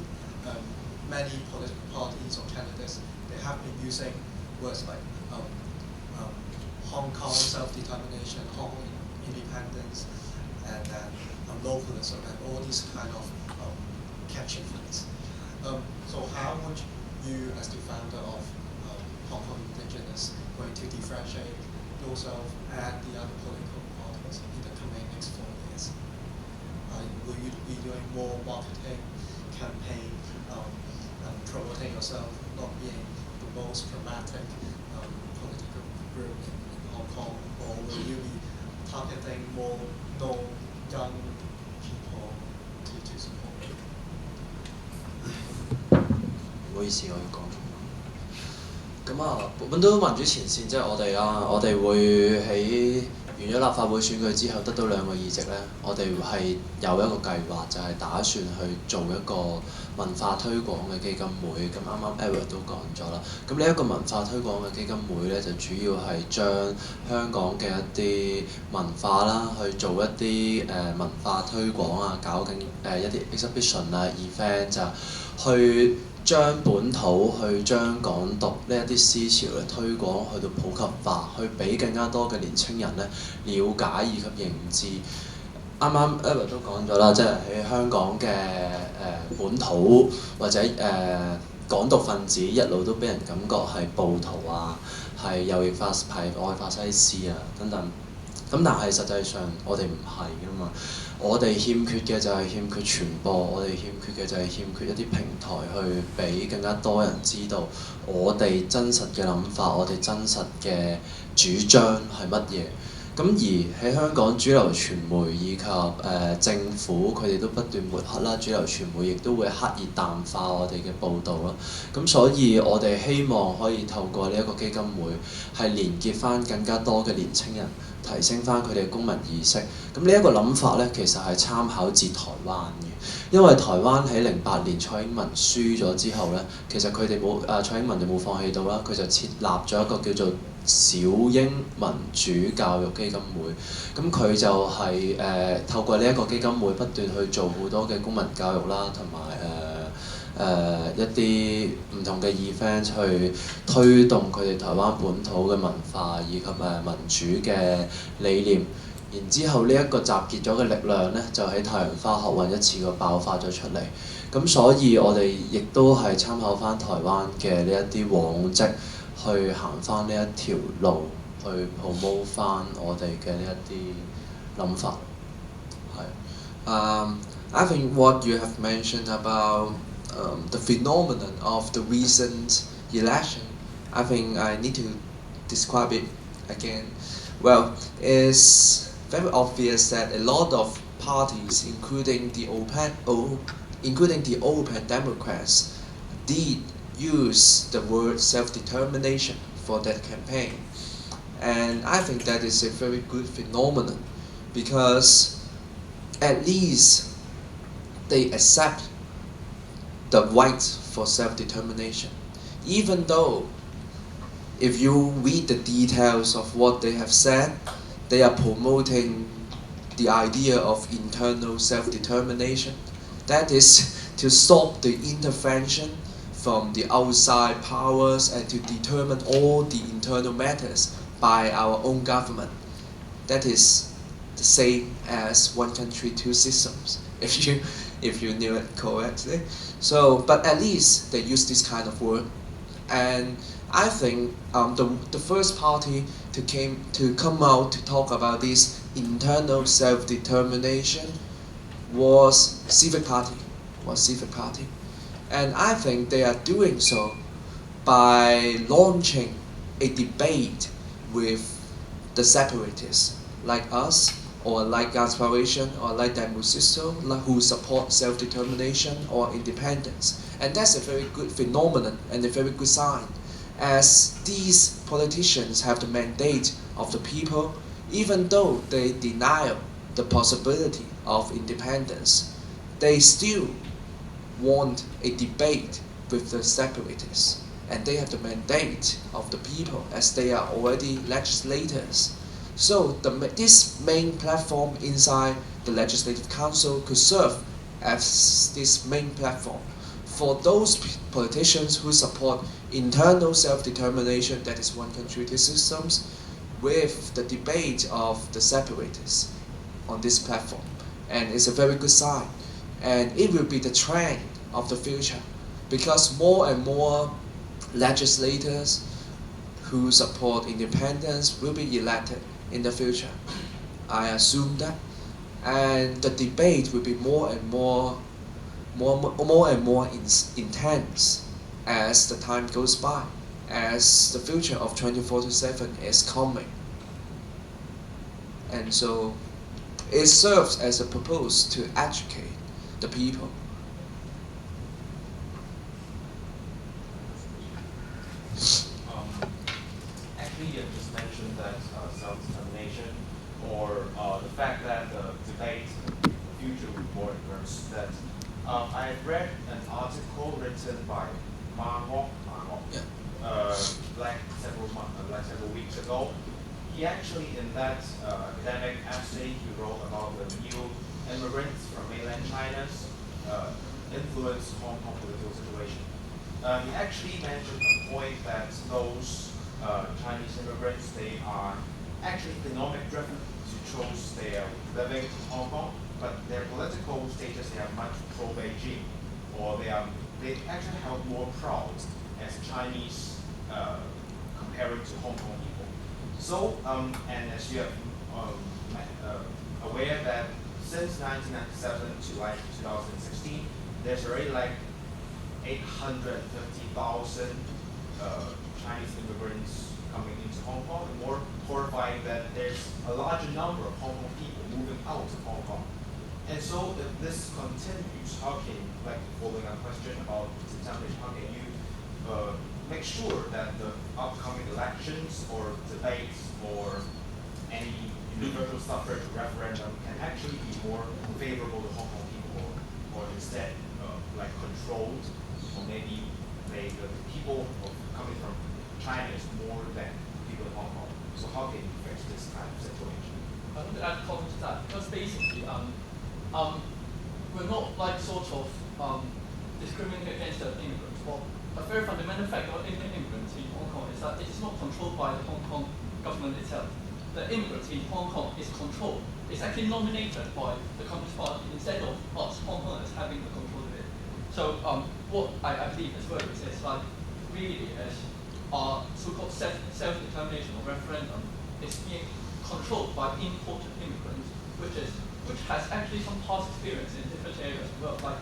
many political parties or candidates, they have been using words like Hong Kong self-determination, Hong Kong independence, and then localism, and all these kind of catchy phrases. So how would you, as the founder of Hong Kong Indigenous, going to differentiate yourself and the other political parties in the coming next 4 years? Will you be doing more marketing campaign, promoting yourself, not being the most dramatic political group in Hong Kong, or will you be targeting more young people to support you? 唔好意思，我要講。咁啊，本都民主前線即係我哋啦，我哋會喺完咗立法會選舉之後得到2個議席咧，我哋係有一個計劃，就係打算去做一個文化推廣嘅基金會。咁啱啱 Edward 都講咗啦。咁呢一個文化推廣嘅基金會咧，就主要係將香港嘅一啲文化啦，去做一啲文化推廣啊，搞緊一啲 exhibition 啊 event 啊，去將本土去將港獨呢一啲思潮咧推廣去到普及化，去俾更加多嘅年青人咧了解以及認知。啱啱 Edward 都講咗啦，即係喺香港嘅本土或者港獨分子一路都俾人感覺係暴徒啊，係右翼法係愛法西斯啊等等。咁但係實際上我哋唔係㗎嘛，我哋欠缺嘅就係欠缺傳播，我哋欠缺嘅就係欠缺一啲平台去俾更加多人知道我哋真實嘅諗法，我哋真實嘅主張係乜嘢。咁而喺香港主流傳媒以及政府佢哋都不斷抹黑啦，主流傳媒亦都會刻意淡化我哋嘅報導啦。咁所以我哋希望可以透過呢一個基金會係連結翻更加多嘅年青人，提升翻佢哋嘅公民意識。咁呢一個諗法咧，其實係參考自台灣嘅，因為台灣喺08年蔡英文輸咗之後咧，其實佢哋蔡英文就冇放棄到啦，佢就設立咗一個叫做小英民主教育基金會。咁佢就係透過呢一個基金會不斷去做好多嘅公民教育啦，同埋一啲唔同嘅 event 去推動佢哋台灣本土嘅文化以及民主嘅理念。然之後呢一個集結咗嘅力量咧，就喺太陽花學運一次過爆發咗出嚟。咁所以我哋亦都係參考翻台灣嘅呢一啲往績，去行翻呢一條路，去 promote 翻我哋嘅呢一啲諗法。係。I think what you have mentioned about the phenomenon of the recent election, I think I need to describe it again. Well, it's very obvious that a lot of parties, including the open Democrats, did use the word self-determination for that campaign. And I think that is a very good phenomenon because at least they accept the right for self-determination. Even though if you read the details of what they have said, they are promoting the idea of internal self-determination. That is to stop the intervention from the outside powers and to determine all the internal matters by our own government. That is the same as one country, two systems, if you knew it correctly. So, but at least they use this kind of word. And I think the first party to come out to talk about this internal self-determination was Civic Party. And I think they are doing so by launching a debate with the separatists like us, or like Aspiration, or like Demusisto, who support self-determination or independence. And that's a very good phenomenon and a very good sign, as these politicians have the mandate of the people, even though they deny the possibility of independence, they still want a debate with the separatists, and they have the mandate of the people as they are already legislators. So this main platform inside the Legislative Council could serve as this main platform for those politicians who support internal self-determination, that is one country, two systems, with the debate of the separatists on this platform. And it's a very good sign. And it will be the trend of the future, because more and more legislators who support independence will be elected in the future. I assume that. And the debate will be more and more intense as the time goes by, as the future of 2047 is coming. And so it serves as a purpose to educate the people. Actually, you just mentioned that self-determination, or the fact that the debate in the future will be more diverse. That I read an article written by Margot, like several weeks ago. He actually, in that academic essay, he wrote about the new immigrants from mainland China's influence Hong Kong political situation. he actually mentioned a point that those Chinese immigrants, they are actually economic driven to choose their living in Hong Kong, but their political status, they are much pro-Beijing, or they actually have more proud as Chinese comparing to Hong Kong people. So, and as you have aware that since 1997 to like 2016, there's already like 850,000 Chinese immigrants coming into Hong Kong, and more horrifying that there's a larger number of Hong Kong people moving out of Hong Kong. And so if this continues, how can, like following a question about examination, how can you make sure that the upcoming elections or debates or any universal suffrage referendum can actually be more favorable to Hong Kong people, or instead like controlled, or maybe the people coming from China is more than people in Hong Kong. So how can you fix this kind of situation? I want to add a comment to that, because basically, we're not like sort of discriminating against the immigrants. Well, a very fundamental fact about immigrants in Hong Kong is that it is not controlled by the Hong Kong government itself. The immigrants in Hong Kong is controlled. It's actually nominated by the Communist Party instead of us Hong Kongers having the control of it. So what I believe as well is like really as our so-called self-determination or referendum is being controlled by imported immigrants, which has actually some past experience in different areas as well, like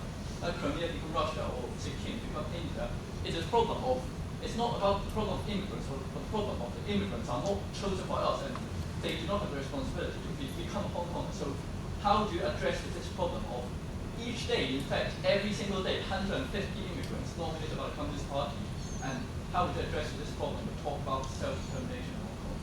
Crimea become Russia or Sikkim become India. It is a problem of, it's not about the problem of immigrants, but the problem of the immigrants are not chosen by us and they do not have the responsibility to become Hong Kong. So how do you address this problem of each day, in fact, every single day, 150 immigrants nominated by the Communist Party, and how would you address this problem? We talk about self-determination in Hong Kong.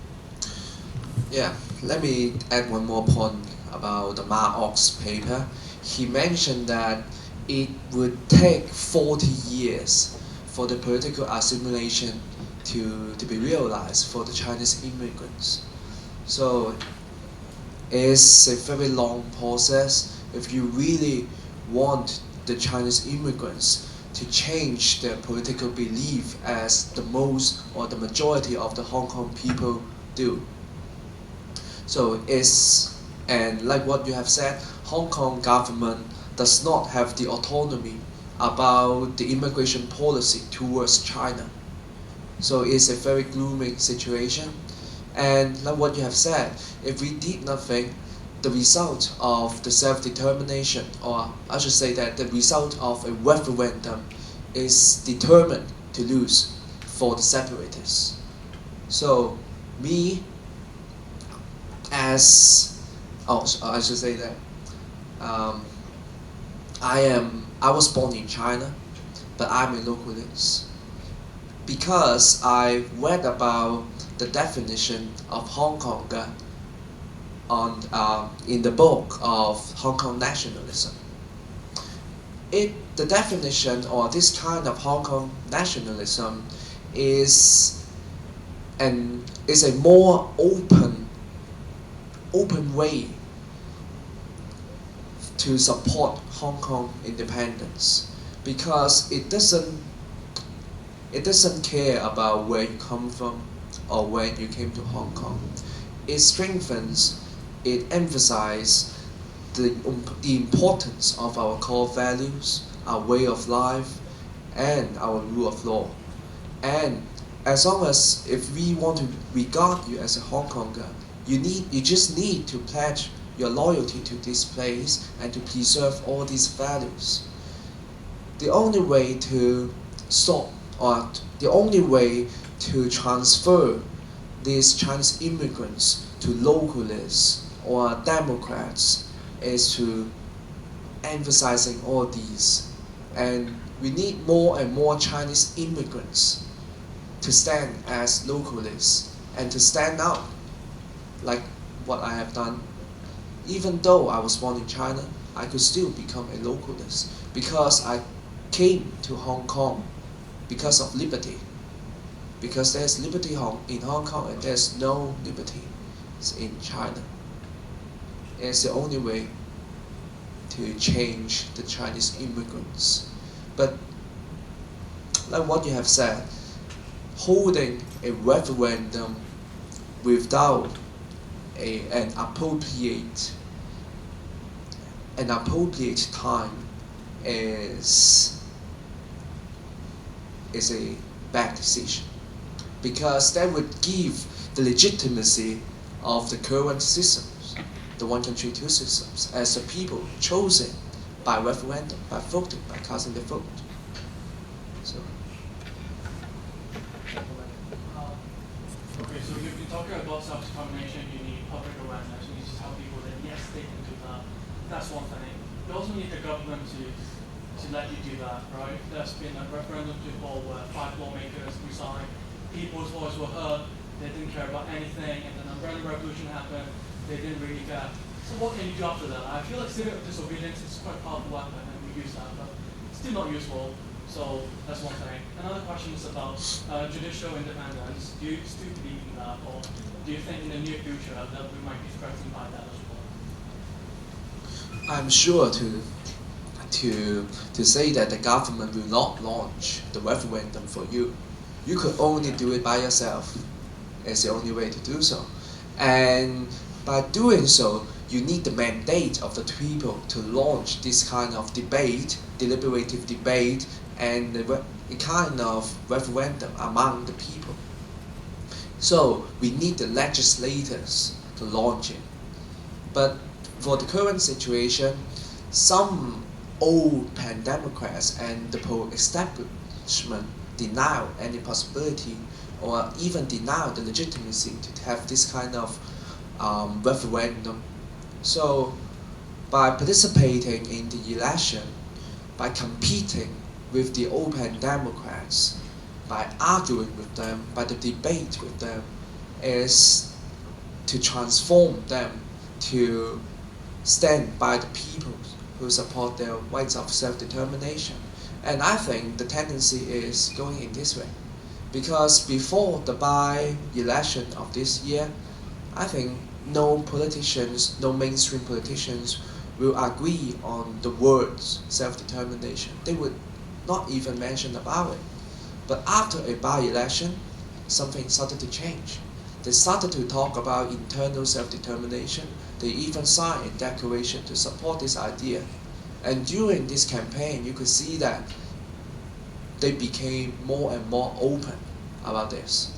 Yeah, let me add one more point about the Ma Ox paper. He mentioned that it would take 40 years for the political assimilation to be realized for the Chinese immigrants. So it's a very long process. If you really want the Chinese immigrants to change their political belief as the most or the majority of the Hong Kong people do. So it's, and like what you have said, Hong Kong government does not have the autonomy about the immigration policy towards China. So it's a very gloomy situation. And like what you have said, if we did nothing, the result of the self-determination, or I should say that the result of a referendum is determined to lose for the separatists. So me, as, I should say that, I was born in China, but I'm a localist. Because I read about the definition of Hong Konger in the book of Hong Kong nationalism. The definition or this kind of Hong Kong nationalism is a more open way to support Hong Kong independence, because it doesn't care about where you come from or when you came to Hong Kong. It strengthens, it emphasizes the importance of our core values, our way of life, and our rule of law. And as long as if we want to regard you as a Hong Konger, you just need to pledge your loyalty to this place and to preserve all these values. The only way to stop, or the only way to transfer these Chinese immigrants to localists or Democrats is to emphasizing all these. And we need more and more Chinese immigrants to stand as localists and to stand up like what I have done. Even though I was born in China, I could still become a localist because I came to Hong Kong because of liberty. Because there's liberty in Hong Kong and there's no liberty in China. It's the only way to change the Chinese immigrants. But like what you have said, holding a referendum without an appropriate time is a bad decision, because that would give the legitimacy of the current systems, the one country, two systems, as the people chosen by referendum, by voting, by casting the vote. So. Okay, so you've been talking about self-determination, you need public awareness, you need to tell people that yes, they can do that. That's one thing. You also need the government to let you do that, right? There's been a referendum before where 5 lawmakers resigned, people's voice were heard, they didn't care about anything, and then the umbrella revolution happened, they didn't really care. So what can you do after that? I feel like civic disobedience is quite a powerful weapon, and we use that, but it's still not useful. So that's one thing. Another question is about judicial independence. Do you still believe in that, or do you think in the near future that we might be threatened by that as well? I'm sure to say that the government will not launch the referendum for you. You could only do it by yourself. It's the only way to do so. And by doing so, you need the mandate of the people to launch this kind of debate, deliberative debate, and a kind of referendum among the people. So we need the legislators to launch it. But for the current situation, some old pan-democrats and the pro-establishment deny any possibility or even deny the legitimacy to have this kind of referendum. So by participating in the election, by competing with the old pan-democrats, by arguing with them, by the debate with them, is to transform them to stand by the people who support their rights of self-determination. And I think the tendency is going in this way. Because before the by-election of this year, I think no politicians, no mainstream politicians will agree on the words self-determination. They would not even mention about it. But after a by-election, something started to change. They started to talk about internal self-determination. They even signed a declaration to support this idea. And during this campaign, you could see that they became more and more open about this.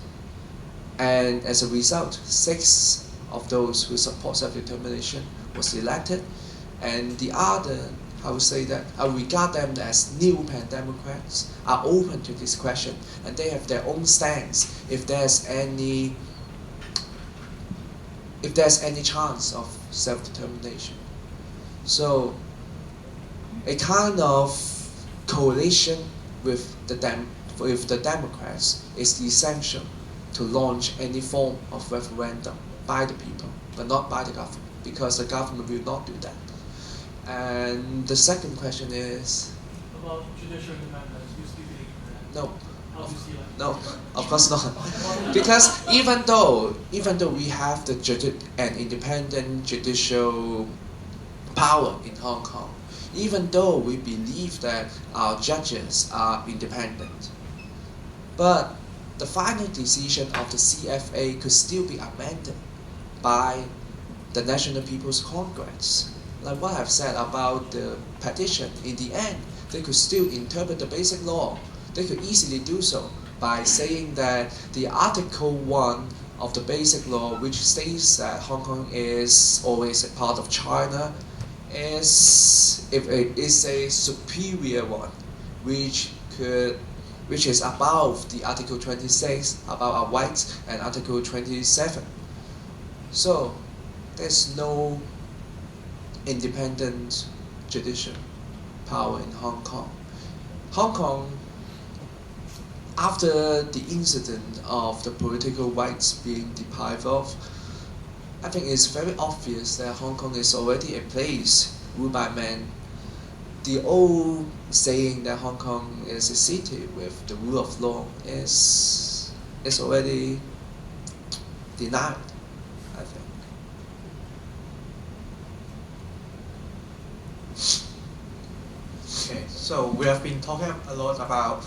And as a result, 6 of those who support self-determination was elected, and the other, I would say that I regard them as new pan-democrats, are open to this question, and they have their own stance if there's any chance of self-determination. So a kind of coalition with the Democrats is essential to launch any form of referendum by the people, but not by the government, because the government will not do that. And the second question is? About judicial independence, you still believe in that? No. How do you see that? No, of course not. Because even though we have an independent judicial power in Hong Kong, even though we believe that our judges are independent, but the final decision of the CFA could still be amended by the National People's Congress. Like what I've said about the petition, in the end, they could still interpret the basic law. They could easily do so by saying that the Article 1 of the basic law, which states that Hong Kong is always a part of China, is a superior one, which is above the Article 26, about our rights, and Article 27. So there's no independent judicial power in Hong Kong. Hong Kong, after the incident of the political rights being deprived of, I think it's very obvious that Hong Kong is already a place ruled by men. The old saying that Hong Kong is a city with the rule of law is already denied, I think. Okay, so we have been talking a lot about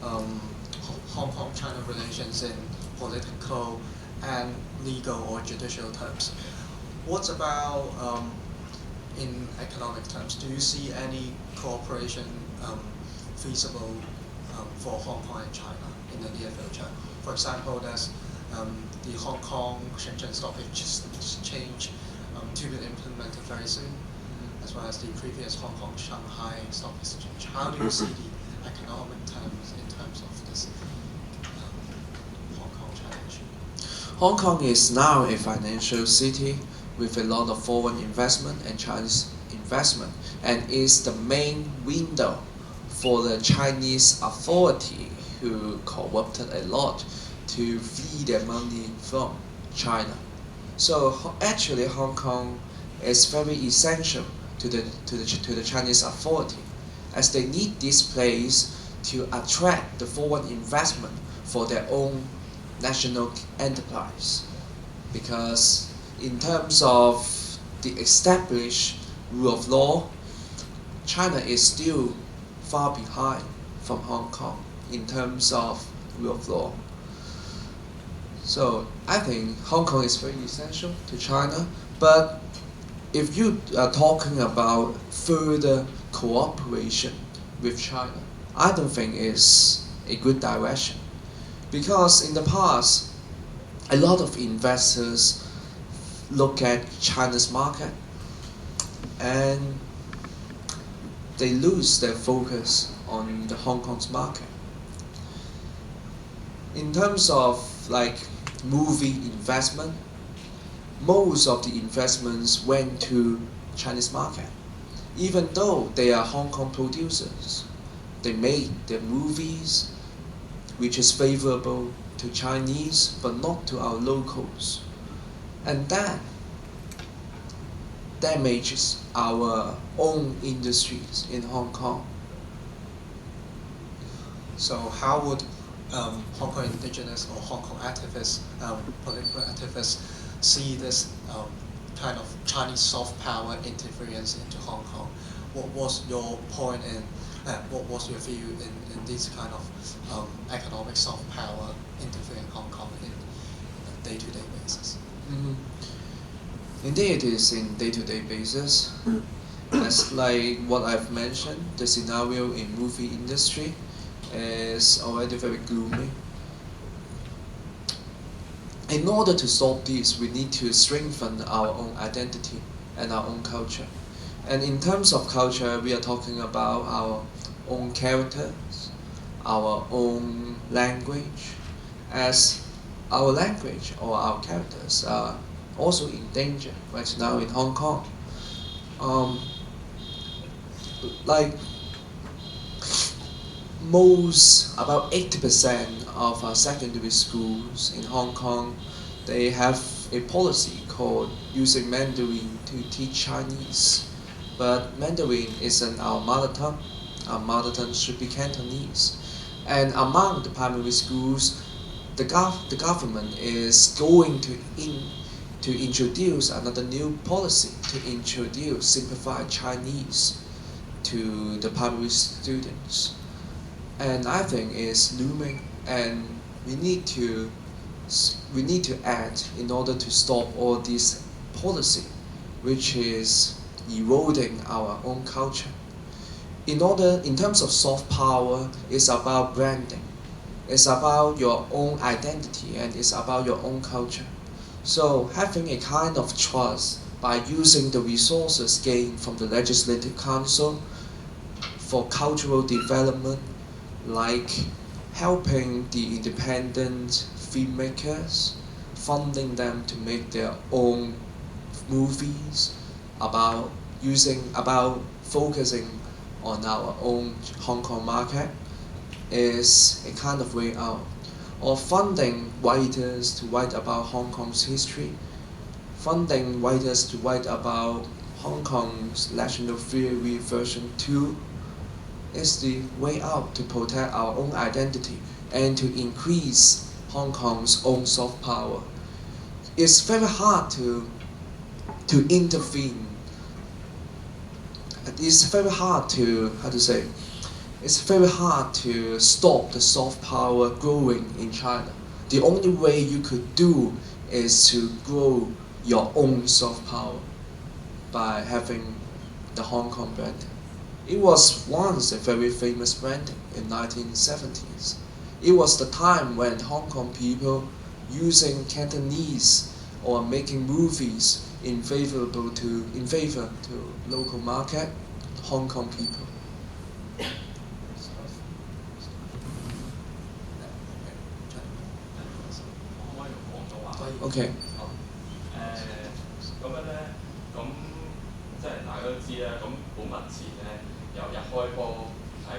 Hong Kong-China relations in political and legal or judicial terms. What about in economic terms? Do you see any cooperation feasible for Hong Kong and China in the near future? For example, there's the Hong Kong Shenzhen Stock Exchange to be implemented very soon, as well as the previous Hong Kong Shanghai Stock Exchange. How do you see the economic terms in terms of this Hong Kong-China issue? Hong Kong is now a financial city with a lot of foreign investment and Chinese investment, and is the main window for the Chinese authority who corrupted a lot to flee their money from China. So actually Hong Kong is very essential to the Chinese authority, as they need this place to attract the foreign investment for their own national enterprise. Because in terms of the established rule of law, China is still far behind from Hong Kong in terms of rule of law. So I think Hong Kong is very essential to China, but if you are talking about further cooperation with China, I don't think it's a good direction. Because in the past, a lot of investors look at China's market and they lose their focus on the Hong Kong's market. In terms of like movie investment, most of the investments went to Chinese market. Even though they are Hong Kong producers, they made their movies which is favorable to Chinese but not to our locals. And that damages our own industries in Hong Kong. So how would Hong Kong Indigenous or Hong Kong activists, political activists, see this kind of Chinese soft power interference into Hong Kong? What was your point and what was your view in this kind of economic soft power interfering Hong Kong in a day-to-day basis? Indeed, it is in day-to-day basis. As like what I've mentioned, the scenario in movie industry is already very gloomy. In order to solve this, we need to strengthen our own identity and our own culture. And in terms of culture, we are talking about our own characters, our own language, as our language or our characters are also in danger right now in Hong Kong. Like about 80% of our secondary schools in Hong Kong, they have a policy called using Mandarin to teach Chinese. But Mandarin isn't our mother tongue. Our mother tongue should be Cantonese. And among the primary schools, the government is going to introduce another new policy to introduce simplified Chinese to the primary students. And I think it's looming, and we need to act in order to stop all this policy, which is eroding our own culture. In terms of soft power, it's about branding, it's about your own identity, and it's about your own culture. So having a kind of trust by using the resources gained from the Legislative Council for cultural development, like helping the independent filmmakers, funding them to make their own movies about focusing on our own Hong Kong market, is a kind of way out. Or funding writers to write about Hong Kong's history, funding writers to write about Hong Kong's national theory version 2, is the way out to protect our own identity and to increase Hong Kong's own soft power. It's very hard to intervene. It's very hard to it's very hard to stop the soft power growing in China. The only way you could do is to grow your own soft power by having the Hong Kong branding. It was once a very famous branding in 1970s. It was the time when Hong Kong people using Cantonese or making movies in favor to local market, Hong Kong people. Okay. 咁樣咧，咁即係大家都知啦。咁本民前咧，由一開波係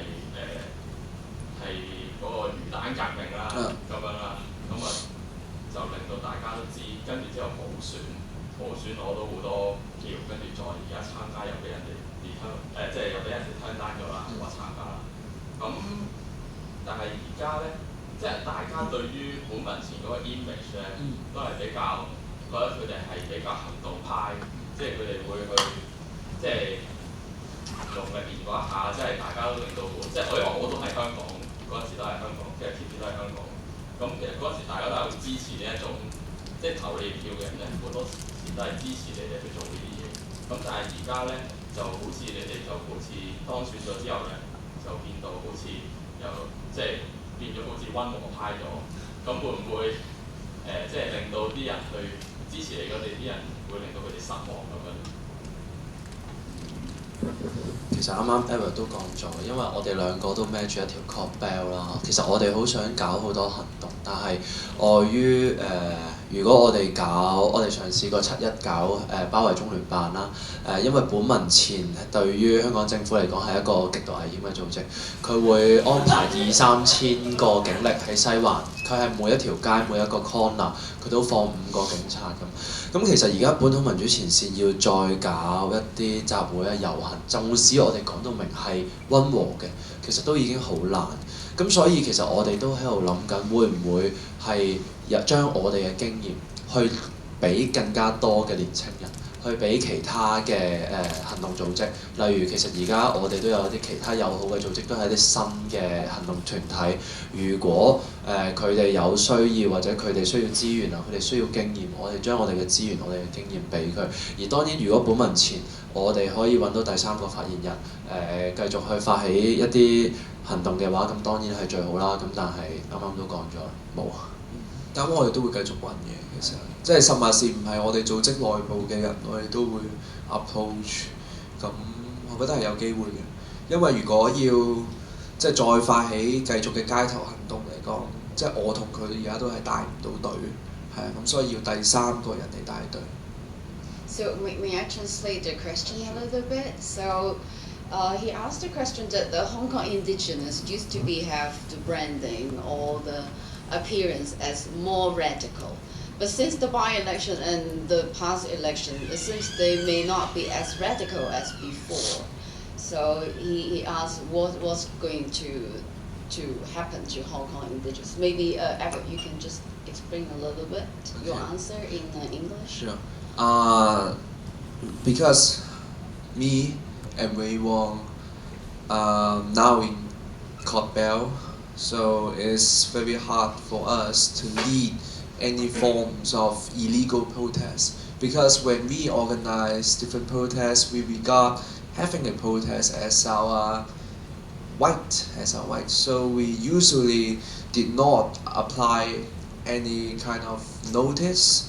嗰個魚蛋革命啦，咁樣啦，咁啊就令到大家都知，跟住之後普選攞到好多票，跟住再而家參加又俾人哋即係又俾人哋turn down咗啦，話參加啦。咁但係而家咧，即係大家對於本民前嗰個 image 咧，都係比較覺得佢哋係比較行動派，即係佢哋會去即係用力練嗰一下，即係大家都令到即係因為我都係香港嗰陣時都係香港，即係 keep 住都係香港。咁其實嗰陣時大家都係好支持呢一種，即係投你票嘅人咧，好多時都係支持你哋去做呢啲嘢。咁但係而家咧就好似你哋就好似當選咗之後咧，就變到好似又即係變咗好似溫和派咗。咁會唔會即係令到啲人去支持你嗰哋啲人會令到佢哋失望咁樣？其實啱啱 Edward 都講咗，因為我哋兩個都孭住一條 call bell 啦。其實我哋好想搞好多行動，但係礙於如果我哋嘗試過7·1搞包圍中聯辦啦，因為本民前對於香港政府嚟講係一個極度危險嘅組織，佢會安排2-3千個警力喺西環，佢係每一條街每一個 corner 佢都放5個警察咁。咁其實而家本土民主前線要再搞一啲集會啊遊行，縱使我哋講到明係溫和嘅，其實都已經好難。咁所以其實我哋都喺度諗緊，會唔會係將我哋嘅經驗去俾更加多嘅年青人，去俾其他嘅行動組織，例如其實而家我哋都有一啲其他友好嘅組織，都係一啲新嘅行動團體。如果佢哋有需要或者佢哋需要資源啊，佢哋需要經驗，我哋將我哋嘅資源、我哋嘅經驗俾佢。而當然，如果本民前我哋可以揾到第3個發言人，繼續去發起一啲行動嘅話，咁當然係最好啦。咁但係啱啱都講咗冇。咁我哋都會繼續揾嘅，其實即係甚至是唔係我哋組織內部嘅人，我哋都會 approach。咁我覺得係有機會嘅，因為如果要即係再發起繼續嘅街頭行動嚟講，即係我同佢而家都係帶唔到隊，係啊，咁所以要第3個人嚟帶隊。So may I translate the question a little bit? So he asked the question that the Hong Kong Indigenous used to have the branding or the appearance as more radical. But since the by-election and the past election, it seems they may not be as radical as before. So he asked what was going to happen to Hong Kong Indigenous. Maybe Everett, you can just explain a little bit your answer in English. Sure. Because me and Ray Wong now in Court Bell, so it's very hard for us to lead any forms of illegal protest. Because when we organize different protests, we regard having a protest as our right. So we usually did not apply any kind of notice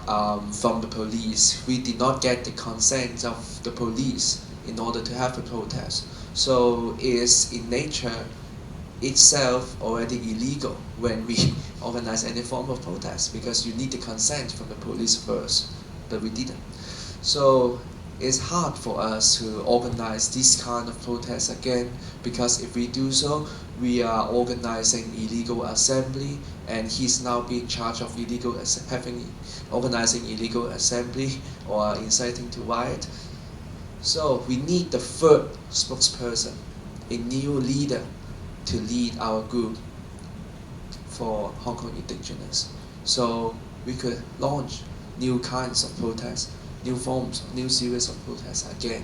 from the police. We did not get the consent of the police in order to have a protest. So it's in nature itself already illegal when we organize any form of protest, because you need the consent from the police first, but we didn't. So it's hard for us to organize this kind of protest again, because if we do so, we are organizing illegal assembly, and he's now being charged of organizing illegal assembly or inciting to riot. So we need the third spokesperson, a new leader, to lead our group for Hong Kong Indigenous. So we could launch new kinds of protests, new forms, new series of protests again.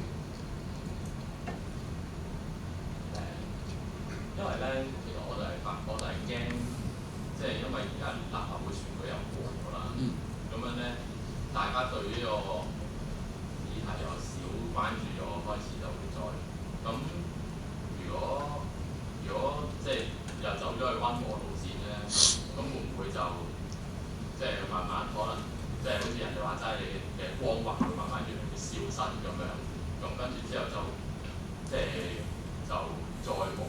開始就會再咁。如果即係又走咗去溫和路線咧，咁會唔會就即係慢慢可能即係好似人哋話齋，你嘅光環會慢慢越嚟越消失咁樣，咁跟住之後就即係就再冇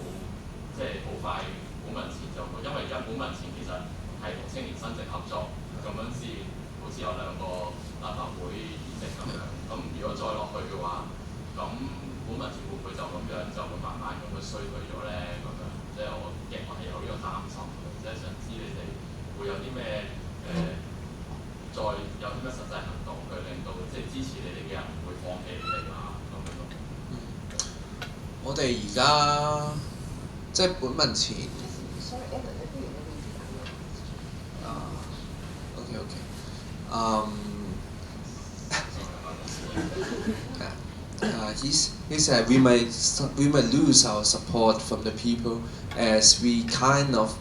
即係好快本民前就會，因為而家本民前其實係同青年新政合作，咁樣先好似有2個立法會議席咁樣。咁如果再落去嘅話，咁本民前會唔會就咁樣就會慢慢咁去衰退咗咧？咁樣即係我亦係有呢個擔心嘅，即係想知你哋會有啲咩再有啲咩實際行動去令到即係支持你哋嘅人唔會放棄你哋啊咁樣咯。我哋而家即係本民前。He said we might lose our support from the people as we kind of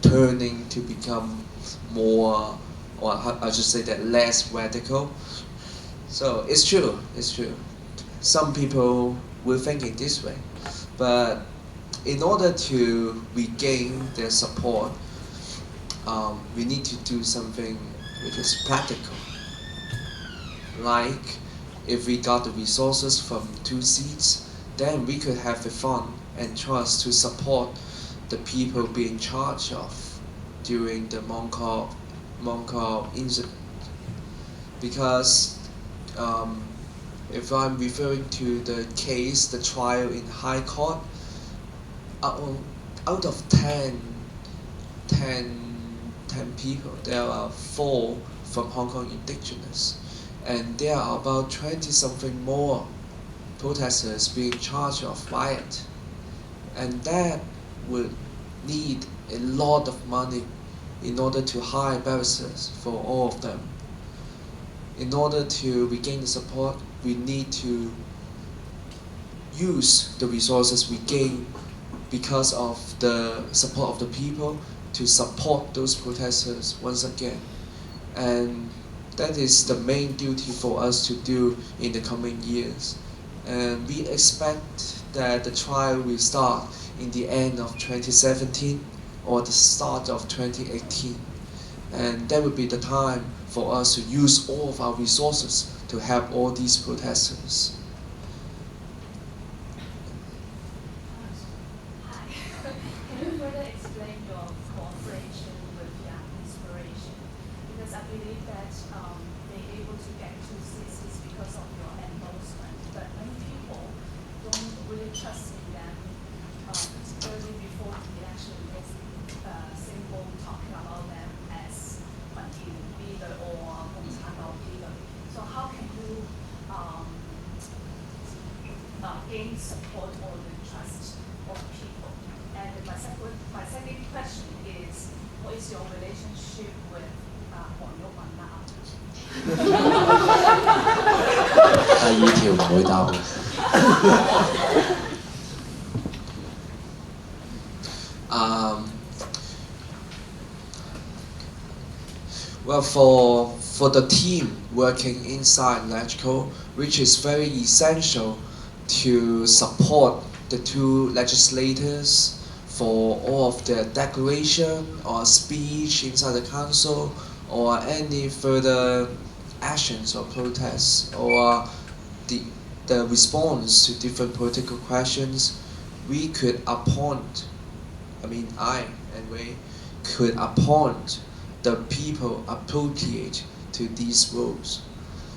turning to become more, or I should say that less radical. So it's true. Some people will think it this way, but in order to regain their support, we need to do something which is practical. Like, if we got the resources from 2 seats, then we could have the fund and trust to support the people being charged of during the Mongkok incident. Because if I'm referring to the case, the trial in High Court, out of 10 people, there are 4 from Hong Kong Indigenous. And there are about 20-something more protesters being charged of riot. And that would need a lot of money in order to hire barristers for all of them. In order to regain the support, we need to use the resources we gain because of the support of the people to support those protesters once again. And that is the main duty for us to do in the coming years. And we expect that the trial will start in the end of 2017 or the start of 2018. And that would be the time for us to use all of our resources to help all these protesters. Hi. Can you further explain your cooperation with Young Inspiration? Because I believe that they're able to get 2 seats is because of your endorsement. But many people don't really trust in them, particularly before the election. It's simple talking about them as leader or leader. So how can you gain support or the trust of people? And my second question is, what is your relationship with Hong Kong now? 第2條唔會答。Well, for the team working inside LegCo, which is very essential to support the 2 legislators for all of their declaration or speech inside the council or any further actions or protests or the response to different political questions, we could appoint, I and Ray could appoint the people appropriate to these roles.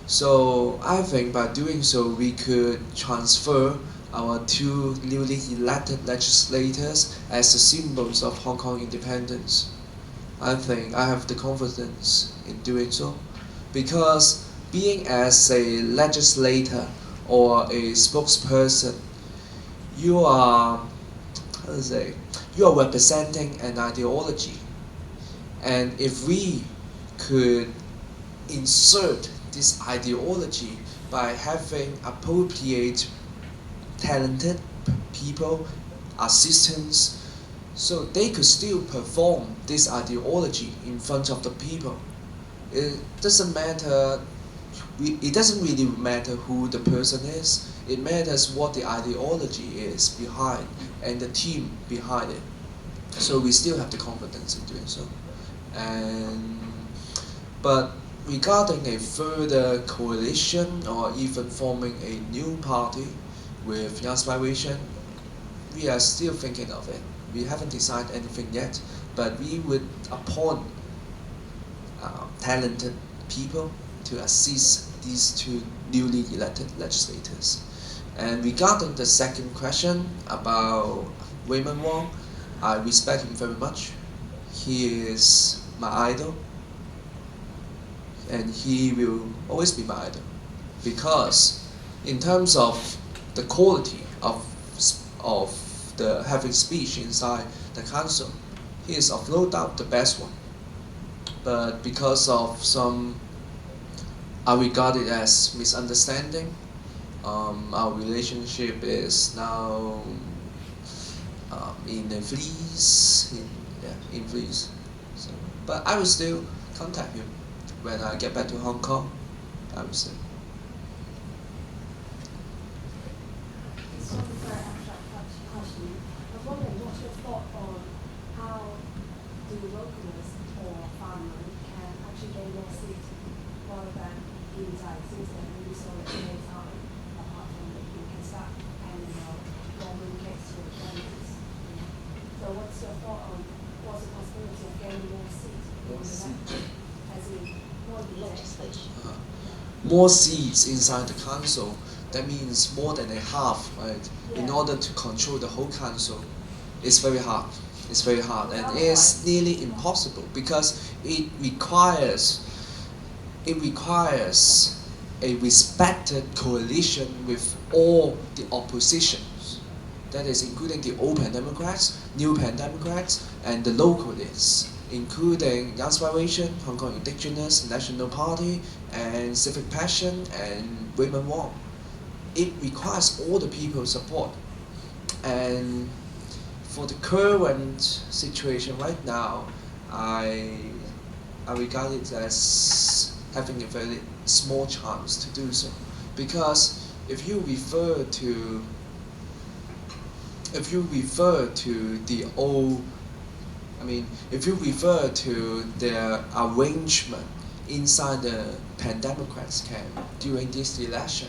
So I think by doing so, we could transfer our 2 newly elected legislators as the symbols of Hong Kong independence. I think I have the confidence in doing so, because being as a legislator or a spokesperson, you are representing an ideology. And if we could insert this ideology by having appropriate, talented people, assistants, so they could still perform this ideology in front of the people. It doesn't matter it doesn't really matter who the person is. It matters what the ideology is behind and the team behind it. So we still have the confidence in doing so. But regarding a further coalition or even forming a new party with Young Aspiration, we are still thinking of it. We haven't decided anything yet, but we would appoint talented people to assist these two newly elected legislators. And regarding the second question about Raymond Wong, I respect him very much. He is my idol, and he will always be my idol, because in terms of the quality of the having speech inside the council, he is of no doubt the best one. But because of some, I regard it as misunderstanding, our relationship is now in a freeze. In freeze. So, but I will still contact him when I get back to Hong Kong. I will still. It's not a very abstract question. I was wondering what's your thought on how the locals or farmers can actually gain more seats rather than inside, since they're really solid in their time, apart from that you can start handing out government cakes to the families. So what's your thought on what's the possibility of getting more seats in the country, as in more legislation? More seats inside the council, that means more than a half, right? Yeah. In order to control the whole council, it's very hard. It's very hard, and it's nearly impossible, because it requires a respected coalition with all the oppositions. That is including the old Pan Democrats, new Pan Democrats, and the localists, including Young Aspiration, Hong Kong Indigenous, National Party, and Civic Passion, and Raymond Wong. It requires all the people's support. And for the current situation right now, I regard it as having a very small chance to do so. Because if you refer to the old, if you refer to the arrangement inside the Pan Democrats camp during this election,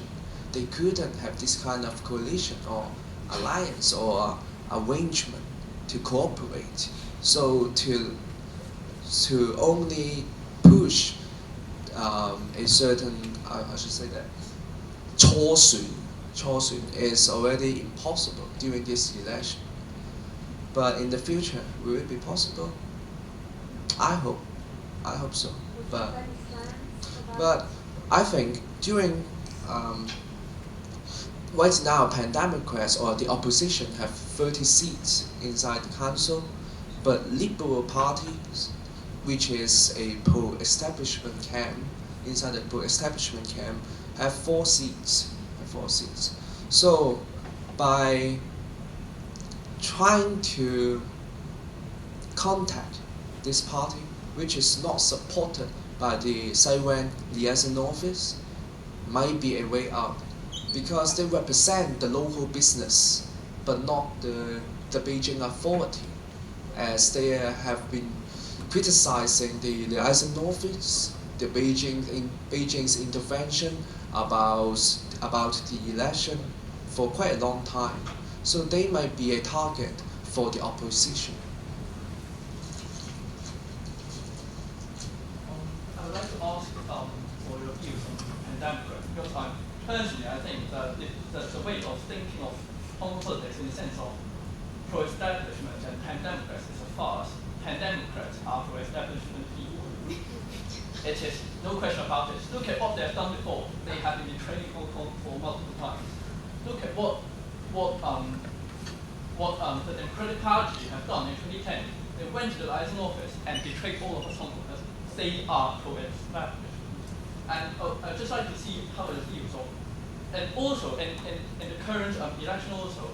they couldn't have this kind of coalition or alliance or arrangement to cooperate. So to only push a certain, I should say that, 初選 is already impossible during this election. But in the future, will it be possible? I hope so. But I think during right now, Pan Democrats or the opposition have 30 seats inside the council, but Liberal parties, which is a pro-establishment camp, inside the pro-establishment camp, have 4 seats. So by trying to contact this party, which is not supported by the Taiwan Liaison Office, might be a way out, because they represent the local business, but not the Beijing authority, as they have been criticizing the Liaison Office, the Beijing's intervention about the election for quite a long time. So they might be a target for the opposition. I would like to ask for your views on pandemic, because personally I think that the way of thinking of Hong Kong politics in the sense of pro-establishment and pan-democrats is a farce. Pan-democrats are pro-establishment people. It is no question about it. Look at what they have done before. They have been betraying Hong Kong for multiple times. Look at what the Democratic Party have done in 2010. They went to the liaison office and betrayed all of us Hong Kongers. They are pro-establishment. And I'd just like to see how it views of, and also in the current election also,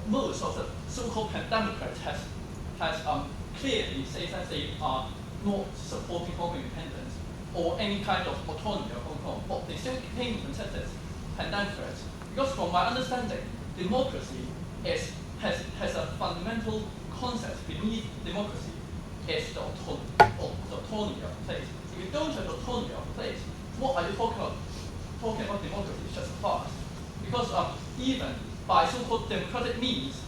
most of the so-called pan-democrats has clearly said that they are not supporting Hong Kong independence. or any kind of autonomy of Hong Kong, but they still came considered as pandemic threats. Because from my understanding, democracy has a fundamental concept beneath democracy is the autonomy of the place. If you don't have autonomy of the place, what are you talking about? Talking about democracy is just a farce. Because even by so-called democratic means,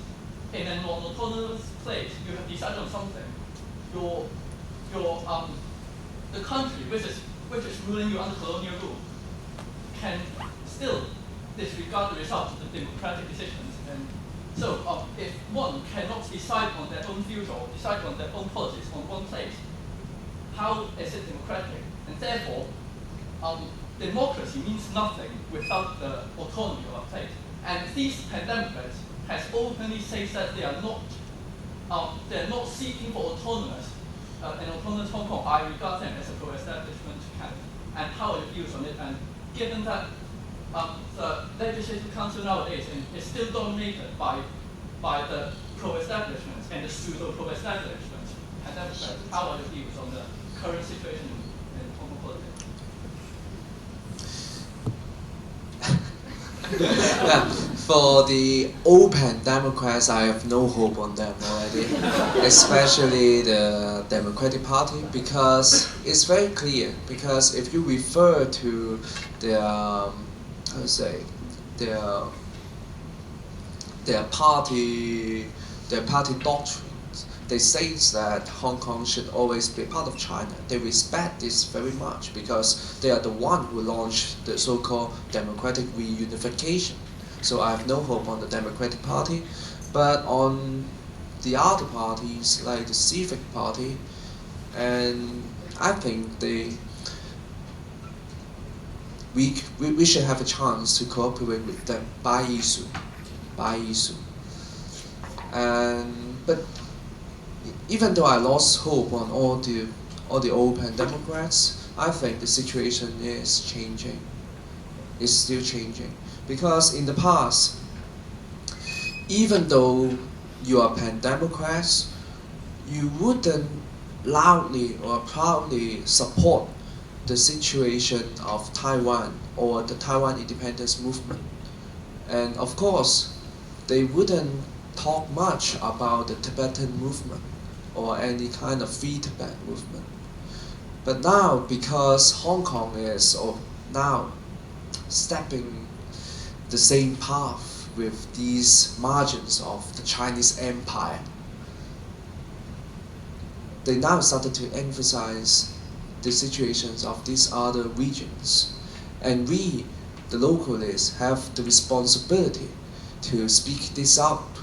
in a non-autonomous place, you have decided on something. The country which is ruling you under colonial rule can still disregard the results of the democratic decisions. And so if one cannot decide on their own future or decide on their own politics on one place, how is it democratic? And therefore, democracy means nothing without the autonomy of a place. And these pandemics has openly said that they are not seeking for an autonomous Hong Kong. I regard them as a pro-establishment candidate. And how are your views on it? And given that the Legislative Council nowadays is still dominated by the pro-establishment and the pseudo-pro-establishment pandemic, how are your views on the current situation in Hong Kong politics? Yeah, for the open Democrats, I have no hope on them already, especially the Democratic Party, because it's very clear. Because if you refer to their party doctrine, they say that Hong Kong should always be part of China. They respect this very much because they are the one who launched the so-called democratic reunification. So I have no hope on the Democratic Party, but on the other parties like the Civic Party, and I think we should have a chance to cooperate with them by issue. But even though I lost hope on all the open Democrats, I think the situation is changing. It's still changing. Because in the past, even though you are pan-Democrats, you wouldn't loudly or proudly support the situation of Taiwan or the Taiwan independence movement. And of course, they wouldn't talk much about the Tibetan movement or any kind of free Tibet movement. But now, because Hong Kong is now stepping the same path with these margins of the Chinese empire, they now started to emphasize the situations of these other regions. And we, the localists, have the responsibility to speak this out.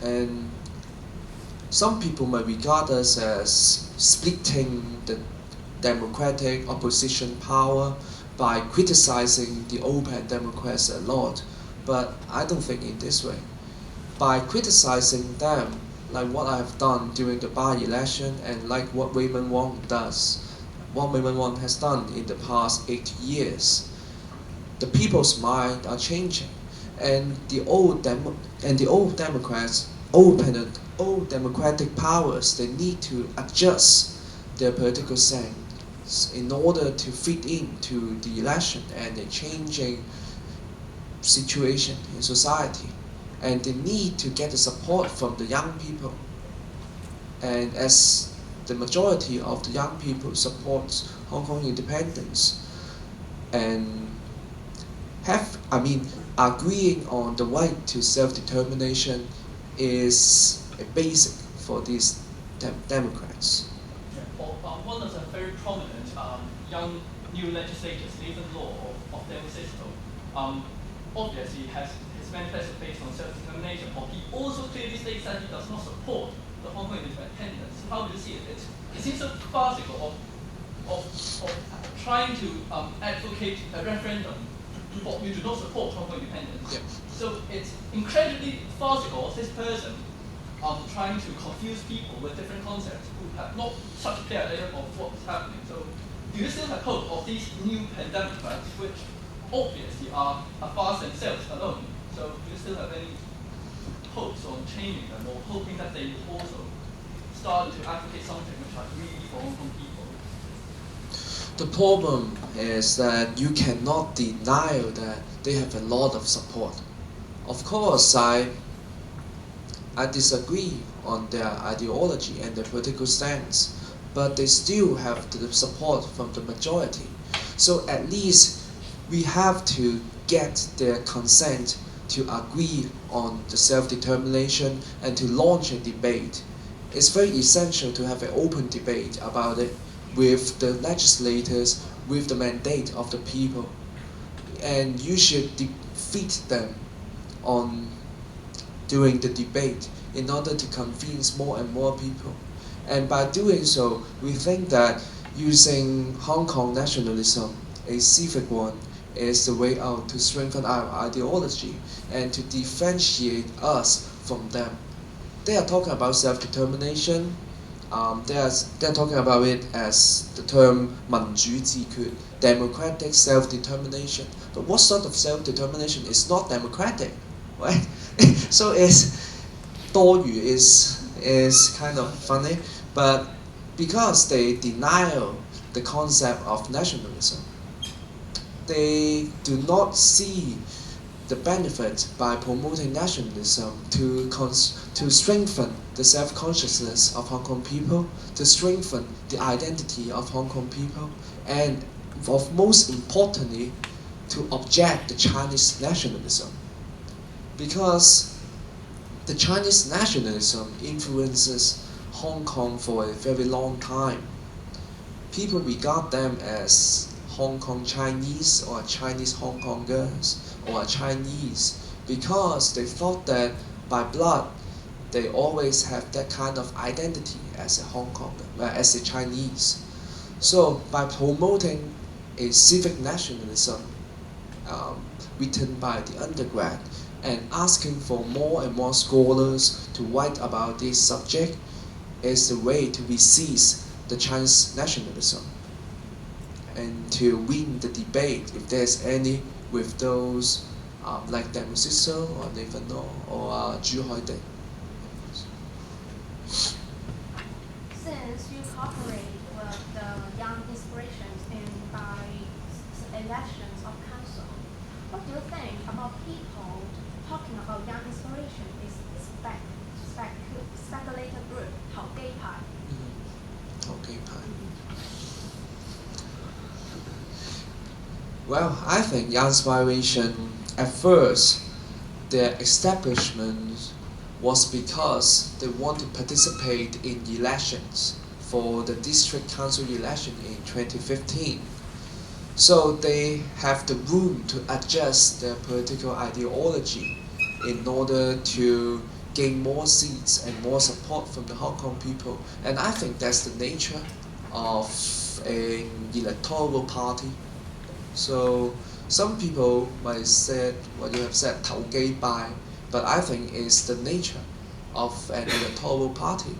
And some people might regard us as splitting the democratic opposition power by criticizing the open Democrats a lot, but I don't think in this way. By criticizing them, like what I have done during the by-election and like what Raymond Wong has done in the past 8 years, the people's mind are changing, and the old Democrats, old democratic powers, they need to adjust their political stance in order to fit into the election and the changing situation in society. And they need to get the support from the young people. And as the majority of the young people supports Hong Kong independence and agreeing on the right to self-determination is a basic for these Democrats. One of the very prominent young new legislators, Nathan Law of Democracy, obviously has his manifesto based on self-determination, but he also clearly states that he does not support the Hong Kong independence. How do you see it? It seems so farcical of trying to advocate a referendum, but you do not support Hong Kong independence. Yeah. So it's incredibly farcical of this person trying to confuse people with different concepts who have not such a clear idea of what's happening. So do you still have hope of these new pandemics, which obviously are a farce themselves alone? So do you still have any hopes on changing them, or hoping that they will also start to advocate something which are really for Hong Kong people? The problem is that you cannot deny that they have a lot of support. Of course, I disagree on their ideology and their political stance, but they still have the support from the majority. So at least we have to get their consent to agree on the self-determination and to launch a debate. It's very essential to have an open debate about it with the legislators, with the mandate of the people. And you should defeat them on during the debate in order to convince more and more people. And by doing so, we think that using Hong Kong nationalism, a civic one, is the way out to strengthen our ideology and to differentiate us from them. They are talking about self-determination. They're talking about it as the term 民主自決, democratic self-determination. But what sort of self-determination is not democratic, right? So it's 多餘 is kind of funny, but because they deny the concept of nationalism, they do not see the benefit by promoting nationalism to strengthen the self-consciousness of Hong Kong people, to strengthen the identity of Hong Kong people, and of most importantly, to object the Chinese nationalism. Because the Chinese nationalism influences Hong Kong for a very long time. People regard them as Hong Kong Chinese or Chinese Hong Kongers or Chinese because they thought that by blood they always have that kind of identity as a Hong Konger, as a Chinese. So by promoting a civic nationalism written by the undergrad and asking for more and more scholars to write about this subject is the way to resist the Chinese nationalism and to win the debate, if there's any, with those like Deng Xiso or Nathan No or Zhu Haiding. Since you cooperate with the young inspirations in by elections of council, what do you think about people talking about young inspiration is speculative group, 投機派? Well, I think Young Inspiration, at first, their establishment was because they want to participate in elections for the district council election in 2015. So they have the room to adjust their political ideology in order to gain more seats and more support from the Hong Kong people. And I think that's the nature of an electoral party. So some people might say what you have said, 投機派, but I think it's the nature of an electoral party.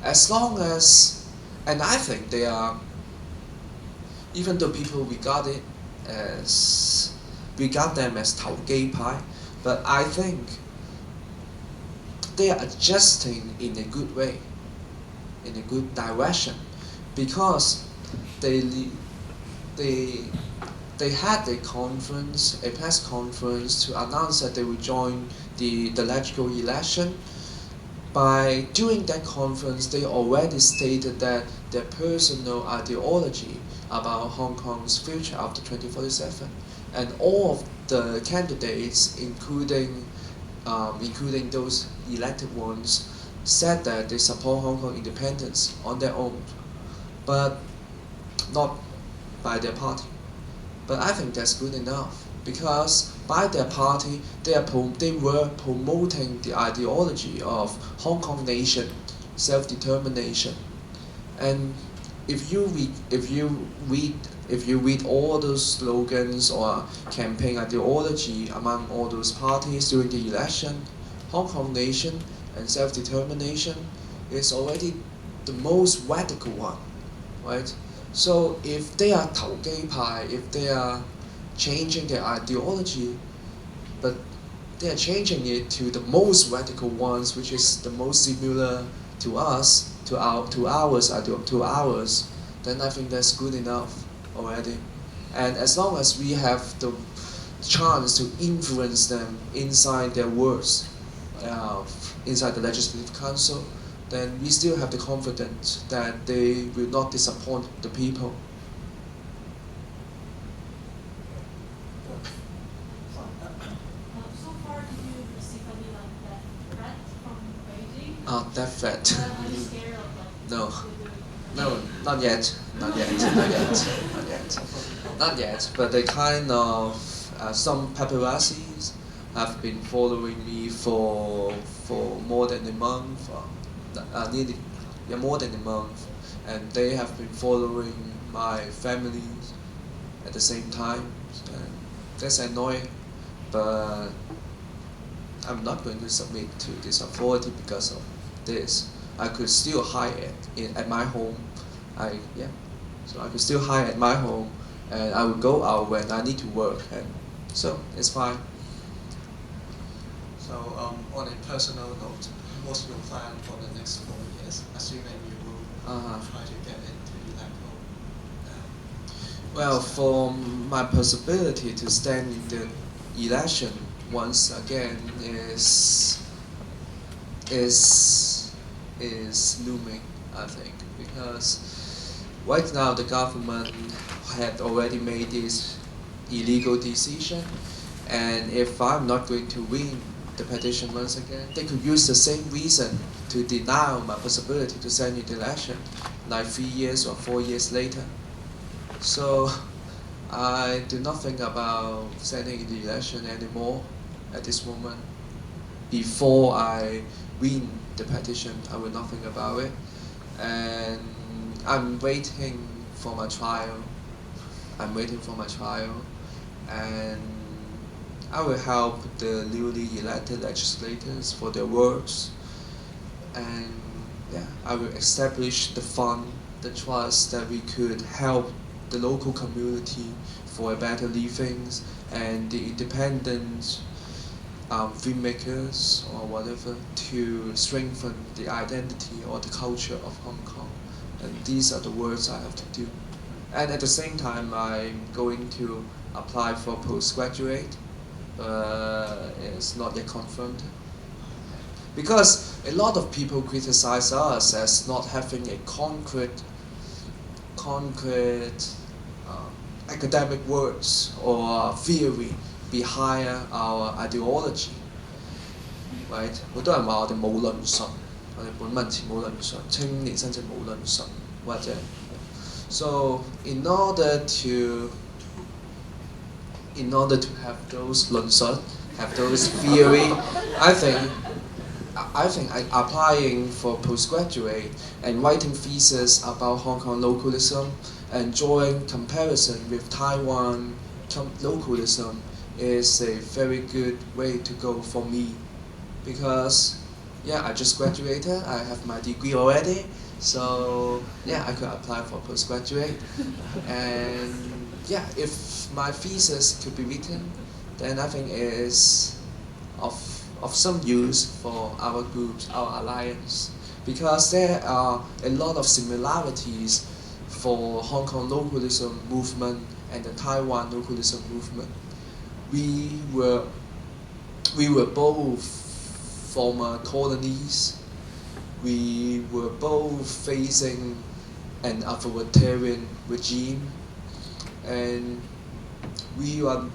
As long as, and I think they are, even though people regard them as 投機派, but I think they are adjusting in a good way, in a good direction, because they had a conference, a press conference, to announce that they would join the LegCo election. By doing that conference, they already stated that their personal ideology about Hong Kong's future after 2047, and all of the candidates, including those elected ones, said that they support Hong Kong independence on their own, but not by their party. But I think that's good enough, because by their party, they were promoting the ideology of Hong Kong nation, self-determination. And if you read all those slogans or campaign ideology among all those parties during the election, Hong Kong nation and self-determination is already the most radical one, right? So if they are 投機派, if they are changing their ideology, but they are changing it to the most radical ones, which is the most similar to us, to ours, then I think that's good enough. already. And as long as we have the chance to influence them inside their words, inside the Legislative Council, then we still have the confidence that they will not disappoint the people. So far, did you receive any death threat from Beijing? Death threat. Are you scared of No. No, not yet. Not yet. Not yet. Not yet. Not yet. But they kind of some paparazzis have been following me for more than a month, nearly more than a month, and they have been following my family at the same time. And that's annoying, but I'm not going to submit to this authority because of this. I could still hide at my home. So I could still hide at my home, and I would go out when I need to work, and so it's fine. So on a personal note, what's your plan for the next 4 years, assuming you will try to get into LegCo? Well, for my possibility to stand in the election once again is looming, I think, because right now the government had already made this illegal decision, and if I'm not going to win the petition once again, they could use the same reason to deny my possibility to stand in the election, like 3 years or 4 years later. So I do not think about standing in the election anymore at this moment. Before I win the petition, I will not think about it. And I'm waiting for my trial. And I will help the newly elected legislators for their works. And I will establish the fund, the trust that we could help the local community for a better living, and the independent filmmakers or whatever to strengthen the identity or the culture of Hong Kong. And these are the works I have to do. And at the same time, I'm going to apply for postgraduate. It's not yet confirmed. Because a lot of people criticize us as not having a concrete academic words or theory behind our ideology, right? 好多人話我哋冇論述，我哋本文前冇論述，青年新政冇論述，或者 So in order to have those 論述, have those theory, I think applying for postgraduate and writing thesis about Hong Kong localism and drawing comparison with Taiwan localism is a very good way to go for me, because I just graduated, I have my degree already, so I could apply for postgraduate. And if my thesis could be written, then I think it is of some use for our groups, our alliance, because there are a lot of similarities for Hong Kong localism movement and the Taiwan localism movement. We were both former colonies. We were both facing an authoritarian regime, and we were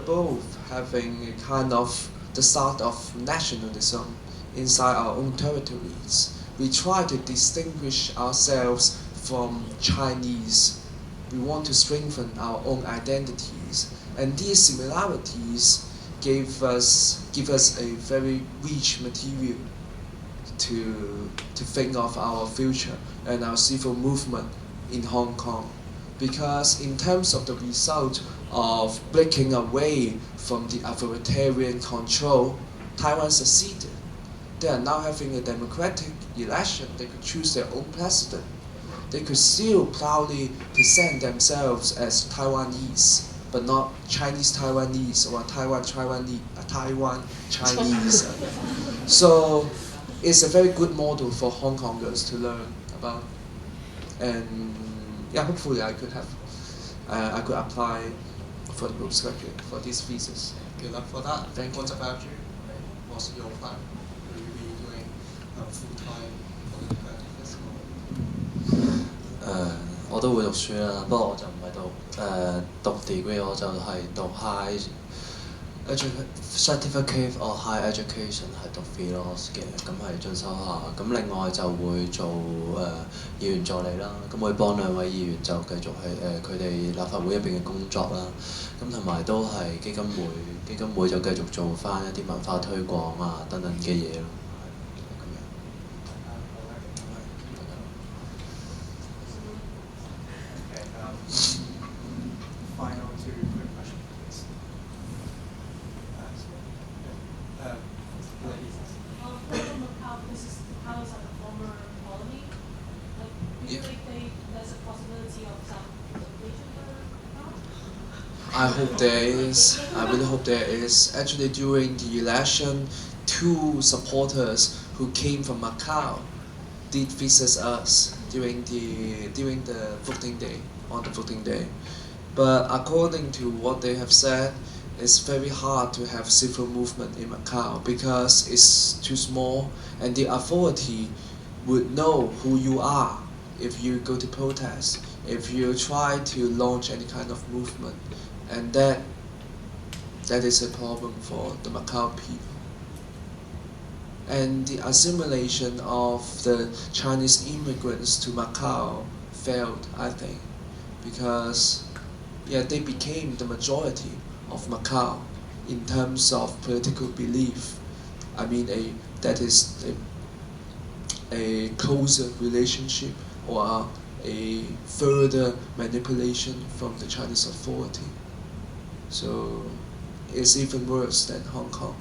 both having a kind of the start of nationalism inside our own territories. We try to distinguish ourselves from Chinese. We want to strengthen our own identities, and these similarities give us a very rich material to think of our future and our civil movement in Hong Kong. Because in terms of the result of breaking away from the authoritarian control, Taiwan succeeded. They are now having a democratic election. They could choose their own president. They could still proudly present themselves as Taiwanese, but not Chinese Taiwanese or Taiwan Chinese. So it's a very good model for Hong Kongers to learn about. And yeah, hopefully I could have, I could apply for the postgraduate for this thesis. Good luck for that. Thank you. What about you? What's your plan? Will you be doing full-time political activism? 我都會讀書啦，不過我就唔係讀degree，我就係讀 certificate or high education 係讀 philosophy 嘅，咁係進修下。咁另外就會做議員助理啦，咁會幫2位議員就繼續係佢哋立法會入邊嘅工作啦。咁同埋都係基金會就繼續做翻一啲文化推廣啊等等嘅嘢咯。Final two quick questions, please. Ladies. From Macau, because Macau is like a former colony, like, do you think there's a possibility of some relocation for Macau? I hope there is. I really hope there is. Actually, during the election, 2 supporters who came from Macau did visit us during the voting day, on the voting day. But according to what they have said, it's very hard to have civil movement in Macau because it's too small, and the authority would know who you are if you go to protest, if you try to launch any kind of movement, and that is a problem for the Macau people. And the assimilation of the Chinese immigrants to Macau failed, I think, because they became the majority of Macau in terms of political belief. I mean, that is a closer relationship or a further manipulation from the Chinese authority. So it's even worse than Hong Kong.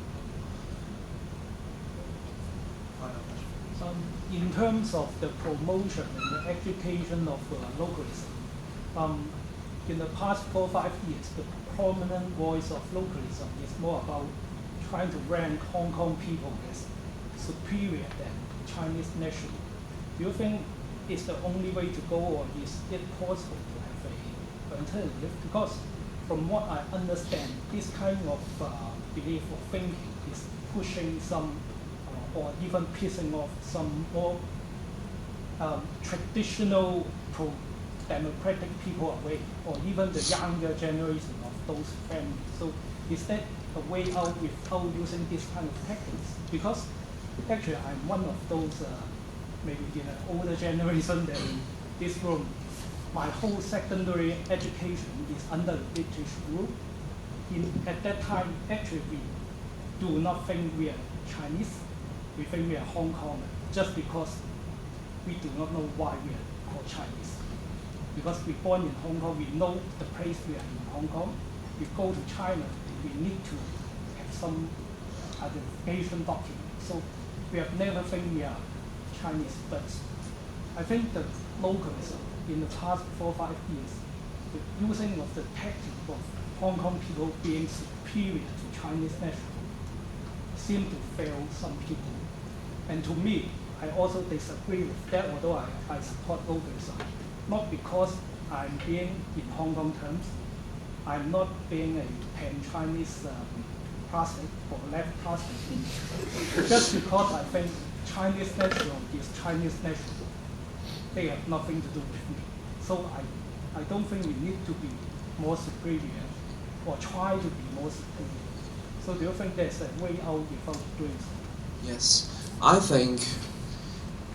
In terms of the promotion and the education of localism, in the past 4 or 5 years, the prominent voice of localism is more about trying to rank Hong Kong people as superior than Chinese national. Do you think it's the only way to go, or is it possible to have an alternative? Because from what I understand, this kind of belief or thinking is pushing some or even pissing off some more traditional pro-democratic people away, or even the younger generation of those families. So is that a way out without using this kind of tactics? Because actually I'm one of those maybe in an older generation than this room. My whole secondary education is under the British rule. At that time, actually we do not think we are Chinese. We think we are Hong Kong just because we do not know why we are called Chinese. Because we born in Hong Kong, we know the place we are in Hong Kong. We go to China, we need to have some identification document. So we have never think we are Chinese. But I think the localism in the past 4 or 5 years, the using of the tactic of Hong Kong people being superior to Chinese national seem to fail some people. And to me, I also disagree with that, although I support localism. Not because I'm being in Hong Kong terms, I'm not being a pan-Chinese plastic or left plastic. Just because I think Chinese national is Chinese national. They have nothing to do with me. So I don't think we need to be more superior or try to be more superior. So do you think there's a way out without doing so? Yes, I think,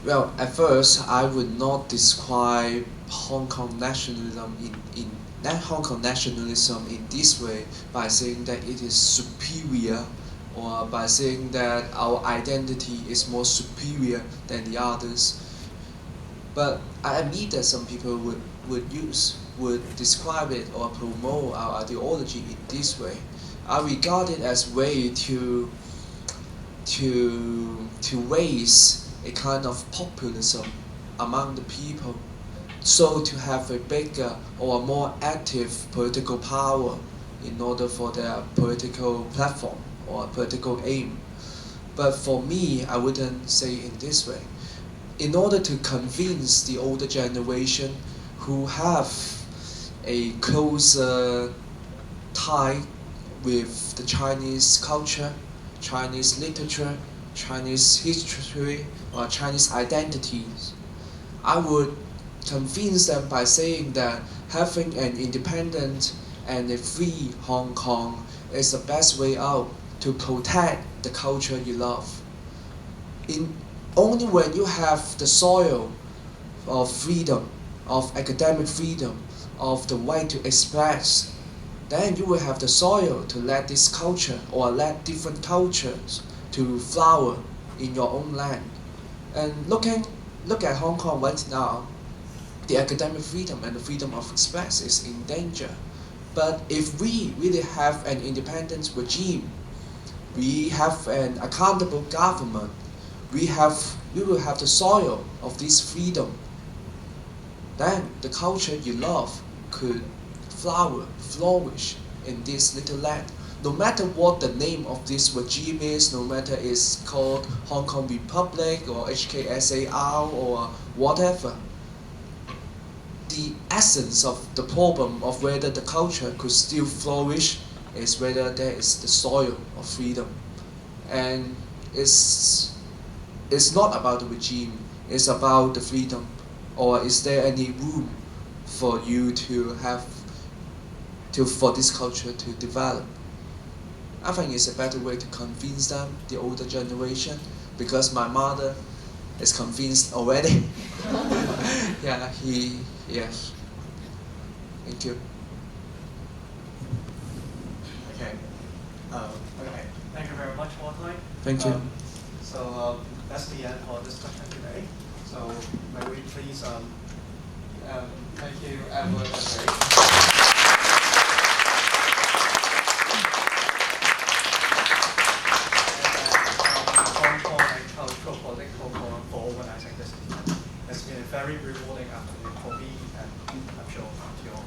well, at first I would not describe Hong Kong nationalism in this way by saying that it is superior, or by saying that our identity is more superior than the others. But I admit that some people would describe it or promote our ideology in this way. I regard it as a way to raise a kind of populism among the people, so to have a bigger or more active political power in order for their political platform or political aim. But for me, I wouldn't say in this way. In order to convince the older generation who have a closer tie with the Chinese culture, Chinese literature, Chinese history, or Chinese identities. I would convince them by saying that having an independent and a free Hong Kong is the best way out to protect the culture you love. Only when you have the soil of freedom, of academic freedom, of the right to express, then you will have the soil to let this culture or let different cultures to flower in your own land. And look at Hong Kong right now. The academic freedom and the freedom of express is in danger. But if we really have an independent regime, we have an accountable government, we will have the soil of this freedom, then the culture you love could flourish in this little land. No matter what the name of this regime is, no matter it's called Hong Kong Republic or HKSAR or whatever, the essence of the problem of whether the culture could still flourish is whether there is the soil of freedom. And it's not about the regime, it's about the freedom. Or is there any room for you to have, for this culture to develop? I think it's a better way to convince them, the older generation, because my mother is convinced already. Yes. Thank you. Okay. Okay. Thank you very much for your time. Thank you. So that's the end for this discussion today. So may we please thank you, Edward and Ray. Hong Kong and Cultural Political Forum for organizing this event. It's been a very rewarding afternoon for me and I'm sure to you all.